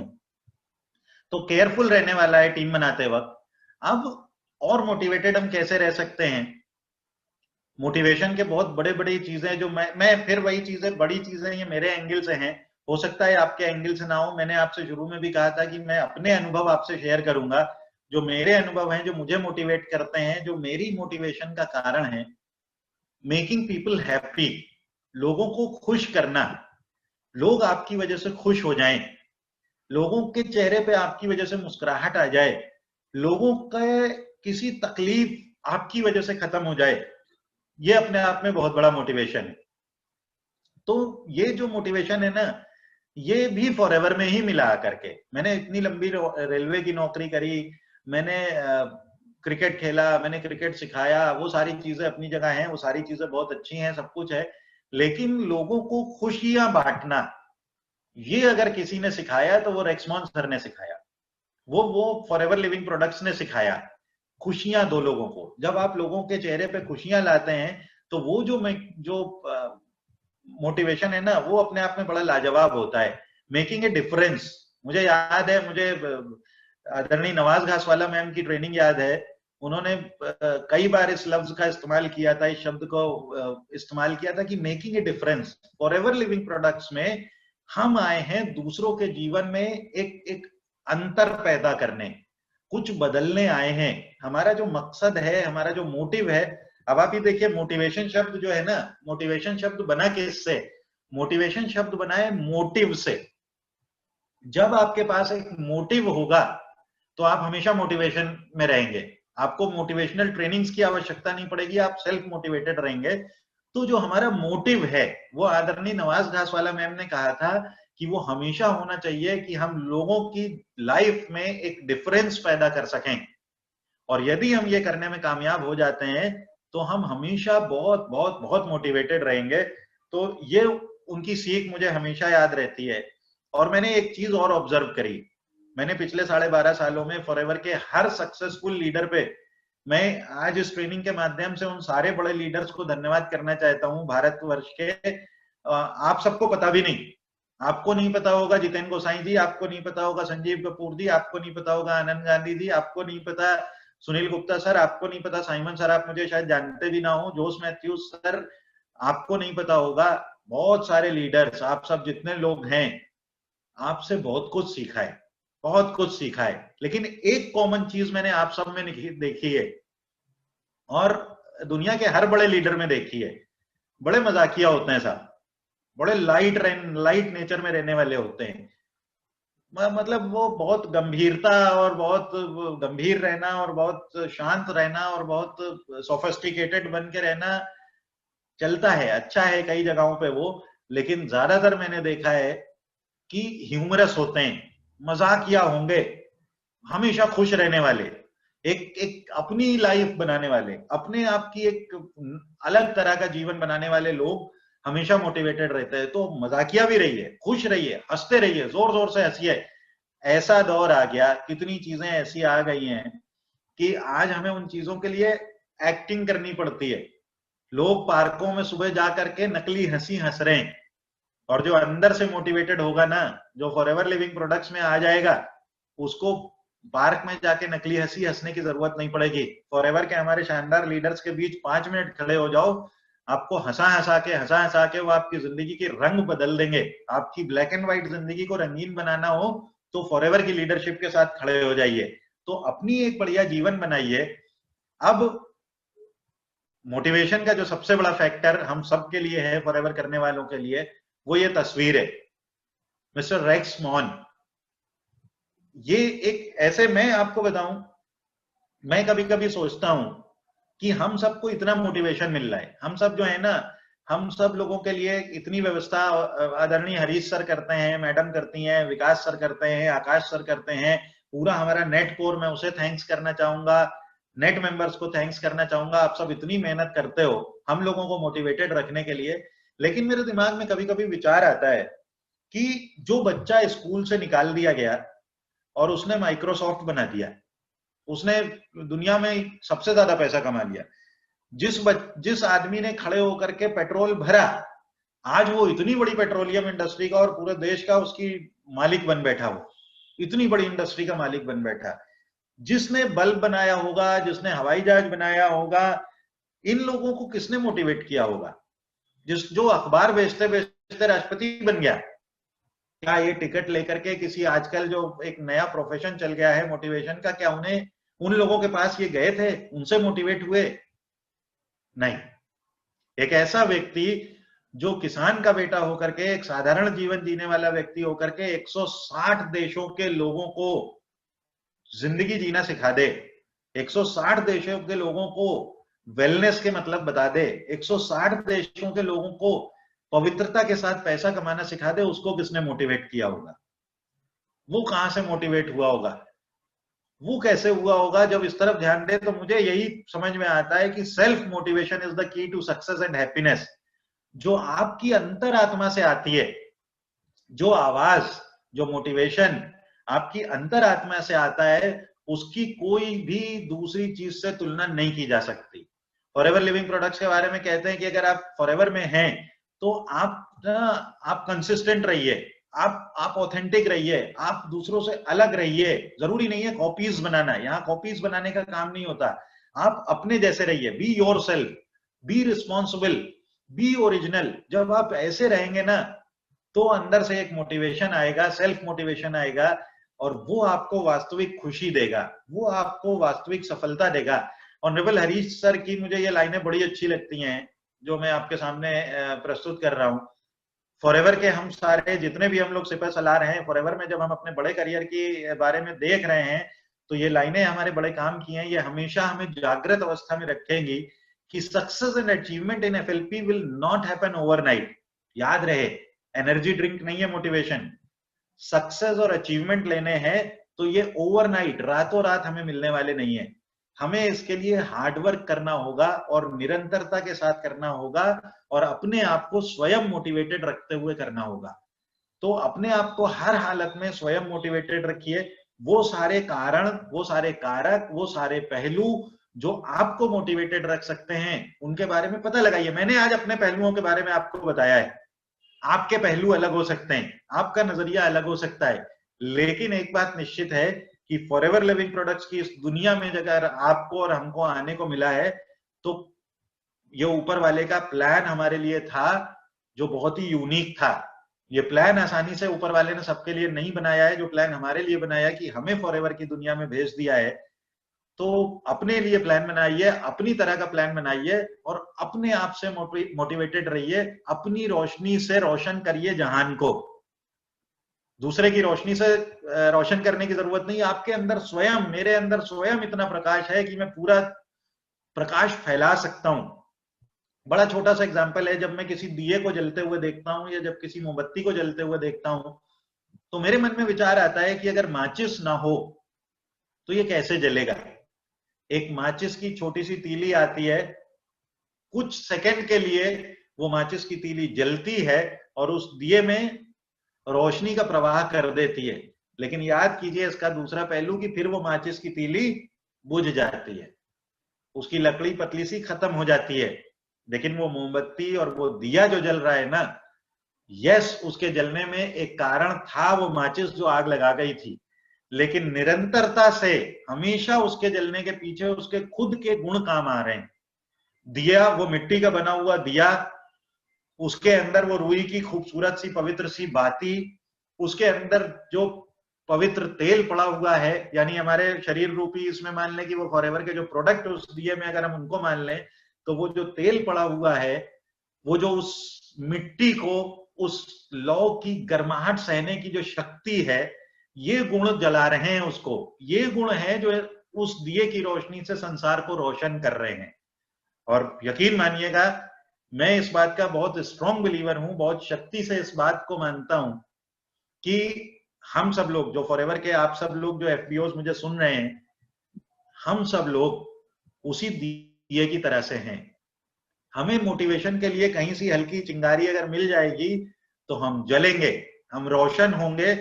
तो केयरफुल रहने वाला है टीम बनाते वक्त। अब और मोटिवेटेड हम कैसे रह सकते हैं, मोटिवेशन के बहुत बड़े बड़ी चीजें जो मैं फिर वही चीजें, बड़ी चीजें ये मेरे एंगल से हैं, हो सकता है आपके एंगल से ना हो। मैंने आपसे शुरू में भी कहा था कि मैं अपने अनुभव आपसे शेयर करूंगा, जो मेरे अनुभव हैं, जो मुझे मोटिवेट करते हैं, जो मेरी मोटिवेशन का कारण है। मेकिंग पीपल हैप्पी, लोगों को खुश करना, लोग आपकी वजह से खुश हो जाएं, लोगों के चेहरे पे आपकी वजह से मुस्कुराहट आ जाए, लोगों के किसी तकलीफ आपकी वजह से खत्म हो जाए, ये अपने आप में बहुत बड़ा मोटिवेशन है। तो ये जो मोटिवेशन है ना, ये भी फॉरएवर में ही मिला करके। मैंने इतनी लंबी रेलवे की नौकरी करी, मैंने क्रिकेट खेला, मैंने क्रिकेट सिखाया, वो सारी चीजें अपनी जगह हैं, वो सारी चीजें बहुत अच्छी हैं, सब कुछ है, लेकिन लोगों को खुशियां बांटना, ये अगर किसी ने सिखाया तो वो रेक्समॉन सर ने सिखाया, वो फॉरएवर लिविंग प्रोडक्ट्स ने सिखाया। खुशियां दो लोगों को, जब आप लोगों के चेहरे पे खुशियां लाते हैं तो वो जो मोटिवेशन है ना, वो अपने आप में बड़ा लाजवाब होता है। Making a difference. मुझे याद है, मुझे आदरणीय नवाज घासवाला मैम की ट्रेनिंग याद है, उन्होंने कई बार इस लफ्ज का इस्तेमाल किया था, इस शब्द को इस्तेमाल किया था कि making a difference. Forever Living products में हम आए हैं दूसरों के जीवन में एक अंतर पैदा करने, कुछ बदलने आए हैं। हमारा जो मकसद है, हमारा जो मोटिव है, अब आप ही देखिए, मोटिवेशन शब्द जो है ना, मोटिवेशन शब्द बना किससे? मोटिवेशन शब्द बना है मोटिव से। जब आपके पास एक मोटिव होगा तो आप हमेशा मोटिवेशन में रहेंगे, आपको मोटिवेशनल ट्रेनिंग्स की आवश्यकता नहीं पड़ेगी, आप सेल्फ मोटिवेटेड रहेंगे। तो जो हमारा मोटिव है, वो आदरणीय नवाज घासवाला मैम ने कहा था कि वो हमेशा होना चाहिए कि हम लोगों की लाइफ में एक डिफरेंस पैदा कर सकें, और यदि हम ये करने में कामयाब हो जाते हैं तो हम हमेशा बहुत बहुत बहुत मोटिवेटेड रहेंगे। तो ये उनकी सीख मुझे हमेशा याद रहती है। और मैंने एक चीज और ऑब्जर्व करी, मैंने पिछले 12.5 सालों में फॉरएवर के हर सक्सेसफुल लीडर पे, मैं आज इस ट्रेनिंग के माध्यम से उन सारे बड़े लीडर्स को धन्यवाद करना चाहता हूं भारतवर्ष के। आप सबको पता भी नहीं, आपको नहीं पता होगा जितेंद्र गोसाई जी, आपको नहीं पता होगा संजीव कपूर जी, आपको नहीं पता होगा आनंद गांधी जी, आपको नहीं पता सुनील गुप्ता सर, आपको नहीं पता साइमन सर, आप मुझे शायद जानते भी ना हो, जोस मैथ्यूज सर, आपको नहीं पता होगा। बहुत सारे लीडर्स, आप सब जितने लोग हैं, आपसे बहुत कुछ सीखा है, बहुत कुछ सीखा है। लेकिन एक कॉमन चीज मैंने आप सब में देखी है, और दुनिया के हर बड़े लीडर में देखी है, बड़े मजाकिया होते हैं साहब, बड़े लाइट नेचर में रहने वाले होते हैं। मतलब वो बहुत गंभीरता और बहुत गंभीर रहना और बहुत शांत रहना और बहुत सोफिस्टिकेटेड बन के रहना चलता है, अच्छा है कई जगहों पे वो, लेकिन ज्यादातर मैंने देखा है कि ह्यूमरस होते हैं, मजाकिया होंगे, हमेशा खुश रहने वाले, एक एक अपनी लाइफ बनाने वाले, अपने आप की एक अलग तरह का जीवन बनाने वाले लोग हमेशा मोटिवेटेड रहते हैं। तो मजाकिया भी रहिए, खुश रहिए, हंसते रहिए, जोर जोर से हंसिए। ऐसा दौर आ गया, कितनी चीजें ऐसी आ गई हैं कि आज हमें उन चीजों के लिए एक्टिंग करनी पड़ती है। लोग पार्कों में सुबह जा करके नकली हंसी हंस रहे हैं, और जो अंदर से मोटिवेटेड होगा ना, जो फॉरएवर लिविंग प्रोडक्ट्स में आ जाएगा, उसको पार्क में जाके नकली हंसी हंसने की जरूरत नहीं पड़ेगी। फॉरएवर के हमारे शानदार लीडर्स के बीच 5 मिनट खड़े हो जाओ, आपको हंसा हंसा के वो आपकी जिंदगी के रंग बदल देंगे। आपकी ब्लैक एंड व्हाइट जिंदगी को रंगीन बनाना हो तो फॉरएवर की लीडरशिप के साथ खड़े हो जाइए, तो अपनी एक बढ़िया जीवन बनाइए। अब मोटिवेशन का जो सबसे बड़ा फैक्टर हम सबके लिए है, फॉरएवर करने वालों के लिए, वो ये तस्वीर है, मिस्टर रेक्स मॉन। ये एक ऐसे, मैं आपको बताऊं, मैं कभी कभी सोचता हूं कि हम सबको इतना मोटिवेशन मिल रहा है, हम सब जो है ना, हम सब लोगों के लिए इतनी व्यवस्था आदरणीय हरीश सर करते हैं, मैडम करती हैं, विकास सर करते हैं, आकाश सर करते हैं, पूरा हमारा नेट कोर, मैं उसे थैंक्स करना चाहूंगा, नेट मेंबर्स को थैंक्स करना चाहूंगा। आप सब इतनी मेहनत करते हो हम लोगों को मोटिवेटेड रखने के लिए। लेकिन मेरे दिमाग में कभी कभी विचार आता है कि जो बच्चा स्कूल से निकाल दिया गया और उसने माइक्रोसॉफ्ट बना दिया, उसने दुनिया में सबसे ज्यादा पैसा कमा लिया, जिस आदमी ने खड़े होकर के पेट्रोल भरा, आज वो इतनी बड़ी पेट्रोलियम इंडस्ट्री का और पूरे देश का उसकी मालिक बन बैठा, वो इतनी बड़ी इंडस्ट्री का मालिक बन बैठा। जिसने बल्ब बनाया होगा, जिसने हवाई जहाज बनाया होगा, इन लोगों को किसने मोटिवेट किया होगा? जो अखबार बेचते बेचते राष्ट्रपति बन गया, क्या ये टिकट लेकर के किसी, आजकल जो एक नया प्रोफेशन चल गया है मोटिवेशन का, क्या उन्हें उन लोगों के पास ये गए थे, उनसे मोटिवेट हुए? नहीं। एक ऐसा व्यक्ति जो किसान का बेटा होकर के, एक साधारण जीवन जीने वाला व्यक्ति होकर के 160 देशों के लोगों को जिंदगी जीना सिखा दे, 160 देशों के लोगों को वेलनेस के मतलब बता दे, 160 देशों के लोगों को पवित्रता के साथ पैसा कमाना सिखा दे, उसको किसने मोटिवेट किया होगा? वो कहां से मोटिवेट हुआ होगा? वो कैसे हुआ होगा? जब इस तरफ ध्यान दे तो मुझे यही समझ में आता है कि self motivation is the key to success and happiness. जो आपकी अंतरात्मा से आती है, जो आवाज, जो मोटिवेशन आपकी अंतरात्मा से आता है, उसकी कोई भी दूसरी चीज से तुलना नहीं की जा सकती। फॉरएवर लिविंग प्रोडक्ट्स के बारे में कहते हैं कि अगर आप फॉरएवर में हैं तो आप कंसिस्टेंट रहिए, आप ऑथेंटिक रहिए, आप दूसरों से अलग रहिए। जरूरी नहीं है कॉपीज बनाना, यहाँ कॉपीज बनाने का काम नहीं होता। आप अपने जैसे रहिए, be your self, be responsible, B original. जब आप ऐसे रहेंगे ना तो अंदर से एक मोटिवेशन आएगा, सेल्फ मोटिवेशन आएगा, और वो आपको वास्तविक खुशी देगा, वो आपको वास्तविक सफलता देगा। ऑनरेबल हरीश सर की मुझे ये लाइनें बड़ी अच्छी लगती हैं जो मैं आपके सामने प्रस्तुत कर रहा हूं। फॉरएवर के हम सारे जितने भी हम लोग सिपह सलार हैं, फॉरएवर में जब हम अपने बड़े करियर के बारे में देख रहे हैं तो ये लाइनें हमारे बड़े काम की हैं। ये हमेशा हमें जागृत अवस्था में रखेंगी कि success and achievement in FLP will not happen overnight. याद रहे, एनर्जी ड्रिंक नहीं है मोटिवेशन। सक्सेस और अचीवमेंट लेने हैं तो ये ओवरनाइट, रातों रात हमें मिलने वाले नहीं है। हमें इसके लिए हार्डवर्क करना होगा और निरंतरता के साथ करना होगा, और अपने आप को स्वयं मोटिवेटेड रखते हुए करना होगा। तो अपने आप को हर हालत में स्वयं मोटिवेटेड रखिए। वो सारे कारण, वो सारे कारक, वो सारे पहलू जो आपको मोटिवेटेड रख सकते हैं उनके बारे में पता लगाइए। मैंने आज अपने पहलुओं के बारे में आपको बताया है। आपके पहलू अलग हो सकते हैं, आपका नजरिया अलग हो सकता है, लेकिन एक बात निश्चित है कि फॉरएवर लिविंग प्रोडक्ट्स की इस दुनिया में अगर आपको और हमको आने को मिला है तो ये ऊपर वाले का प्लान हमारे लिए था जो बहुत ही यूनिक था। ये प्लान आसानी से ऊपर वाले ने सबके लिए नहीं बनाया है। जो प्लान हमारे लिए बनाया कि हमें फॉरएवर की दुनिया में भेज दिया है, तो अपने लिए प्लान बनाइए, अपनी तरह का प्लान बनाइए और अपने आप से मोटिवेटेड रहिए। अपनी रोशनी से रोशन करिए जहान को। दूसरे की रोशनी से रोशन करने की जरूरत नहीं। आपके अंदर स्वयं, मेरे अंदर स्वयं इतना प्रकाश है कि मैं पूरा प्रकाश फैला सकता हूं। बड़ा छोटा सा एग्जांपल है, जब मैं किसी दिए को जलते हुए देखता हूं या जब किसी मोमबत्ती को जलते हुए देखता हूं तो मेरे मन में विचार आता है कि अगर माचिस ना हो तो ये कैसे जलेगा। एक माचिस की छोटी सी तीली आती है, कुछ सेकंड के लिए वो माचिस की तीली जलती है और उस दिए में रोशनी का प्रवाह कर देती है, लेकिन याद कीजिए इसका दूसरा पहलू कि फिर वो माचिस की तीली बुझ जाती है, उसकी लकड़ी पतली सी खत्म हो जाती है। लेकिन वो मोमबत्ती और वो दिया जो जल रहा है ना, यस, उसके जलने में एक कारण था, वो माचिस जो आग लगा गई थी, लेकिन निरंतरता से हमेशा उसके जलने के पीछे उसके खुद के गुण काम आ रहे हैं। दिया, वो मिट्टी का बना हुआ दिया, उसके अंदर वो रुई की खूबसूरत सी पवित्र सी बाती, उसके अंदर जो पवित्र तेल पड़ा हुआ है, यानी हमारे शरीर रूपी, इसमें मान लें कि वो फॉरएवर के जो प्रोडक्ट उस दिए में अगर हम उनको मान लें तो वो जो तेल पड़ा हुआ है, वो जो उस मिट्टी को, उस लौ की गर्माहट सहने की जो शक्ति है, ये गुण जला रहे हैं उसको। ये गुण है जो उस दिए की रोशनी से संसार को रोशन कर रहे हैं। और यकीन मानिएगा, मैं इस बात का बहुत स्ट्रॉन्ग बिलीवर हूं, बहुत शक्ति से इस बात को मानता हूं कि हम सब लोग जो फॉरएवर के, आप सब लोग जो एफपीओज मुझे सुन रहे हैं, हम सब लोग उसी दिए की तरह से हैं। हमें मोटिवेशन के लिए कहीं सी हल्की चिंगारी अगर मिल जाएगी तो हम जलेंगे, हम रोशन होंगे,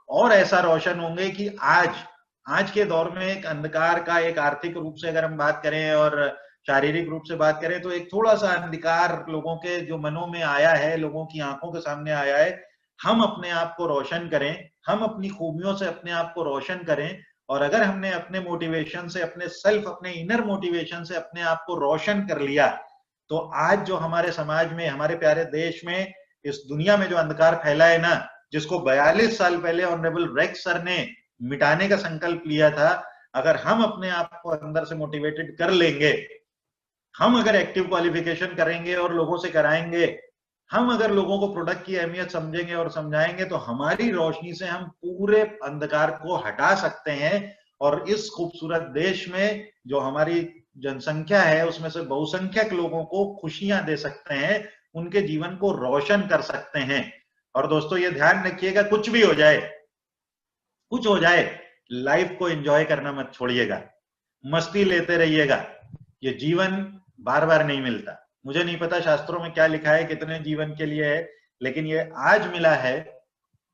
और ऐसा रोशन होंगे कि आज के दौर में एक अंधकार का, एक आर्थिक रूप से अगर हम बात करें और शारीरिक रूप से बात करें तो एक थोड़ा सा अंधकार लोगों के जो मनों में आया है, लोगों की आंखों के सामने आया है। हम अपने आप को रोशन करें, हम अपनी खूबियों से अपने आप को रोशन करें, और अगर हमने अपने मोटिवेशन से, अपने सेल्फ, अपने इनर मोटिवेशन से अपने आप को रोशन कर लिया तो आज जो हमारे समाज में, हमारे प्यारे देश में, इस दुनिया में जो अंधकार फैला है ना, जिसको 42 साल पहले ऑनरेबल रेक्स सर ने मिटाने का संकल्प लिया था, अगर हम अपने आप को अंदर से मोटिवेटेड कर लेंगे, हम अगर एक्टिव क्वालिफिकेशन करेंगे और लोगों से कराएंगे हम अगर लोगों को प्रोडक्ट की अहमियत समझेंगे और समझाएंगे तो हमारी रोशनी से हम पूरे अंधकार को हटा सकते हैं और इस खूबसूरत देश में जो हमारी जनसंख्या है उसमें से बहुसंख्यक लोगों को खुशियां दे सकते हैं, उनके जीवन को रोशन कर सकते हैं। और दोस्तों ये ध्यान रखिएगा, कुछ भी हो जाए, कुछ हो जाए, लाइफ को एंजॉय करना मत छोड़िएगा, मस्ती लेते रहिएगा। ये जीवन बार बार नहीं मिलता। मुझे नहीं पता शास्त्रों में क्या लिखा है, कितने जीवन के लिए है, लेकिन ये आज मिला है,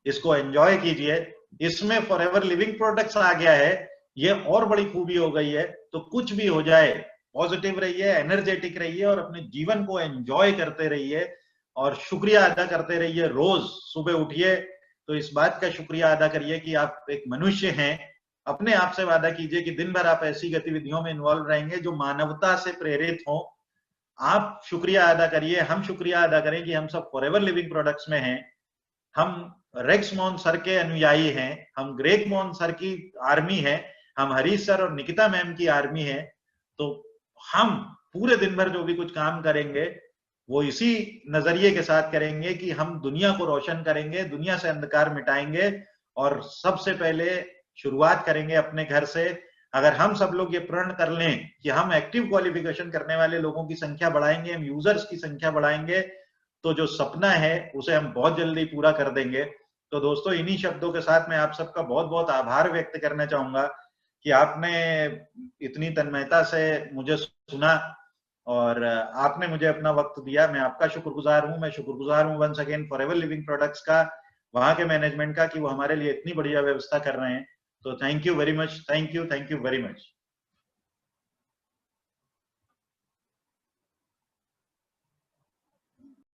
इसको एंजॉय कीजिए। इसमें फॉरएवर लिविंग प्रोडक्ट्स आ गया है, ये और बड़ी खूबी हो गई है। तो कुछ भी हो जाए, पॉजिटिव रहिए, एनर्जेटिक रहिए और अपने जीवन को एंजॉय करते रहिए और शुक्रिया अदा करते रहिए। रोज सुबह उठिए तो इस बात का शुक्रिया अदा करिए कि आप एक मनुष्य हैं। अपने आप से वादा कीजिए कि दिन भर आप ऐसी गतिविधियों में इन्वॉल्व रहेंगे जो मानवता से प्रेरित हो। आप शुक्रिया अदा करिए, हम शुक्रिया अदा करें कि हम सब फॉरएवर लिविंग प्रोडक्ट्स में हैं। हम रेक्स मोहन सर के अनुयायी हैं, हम ग्रेग मोहन सर की आर्मी है, हम हरीश सर और निकिता मैम की आर्मी है। तो हम पूरे दिन भर जो भी कुछ काम करेंगे वो इसी नजरिए के साथ करेंगे कि हम दुनिया को रोशन करेंगे, दुनिया से अंधकार मिटाएंगे। और सबसे पहले शुरुआत करेंगे अपने घर से। अगर हम सब लोग ये प्रण कर लें कि हम एक्टिव क्वालिफिकेशन करने वाले लोगों की संख्या बढ़ाएंगे, हम यूजर्स की संख्या बढ़ाएंगे, तो जो सपना है उसे हम बहुत जल्दी पूरा कर देंगे। तो दोस्तों इन्हीं शब्दों के साथ मैं आप सबका बहुत बहुत आभार व्यक्त करना चाहूंगा कि आपने इतनी तन्मयता से मुझे सुना और आपने मुझे अपना वक्त दिया। मैं आपका शुक्रगुजार हूं। मैं शुक्रगुजार हूं once again Forever Living Products का, वहां के मैनेजमेंट का, कि वो हमारे लिए इतनी बढ़िया व्यवस्था कर रहे हैं। तो thank you very much, thank you very much.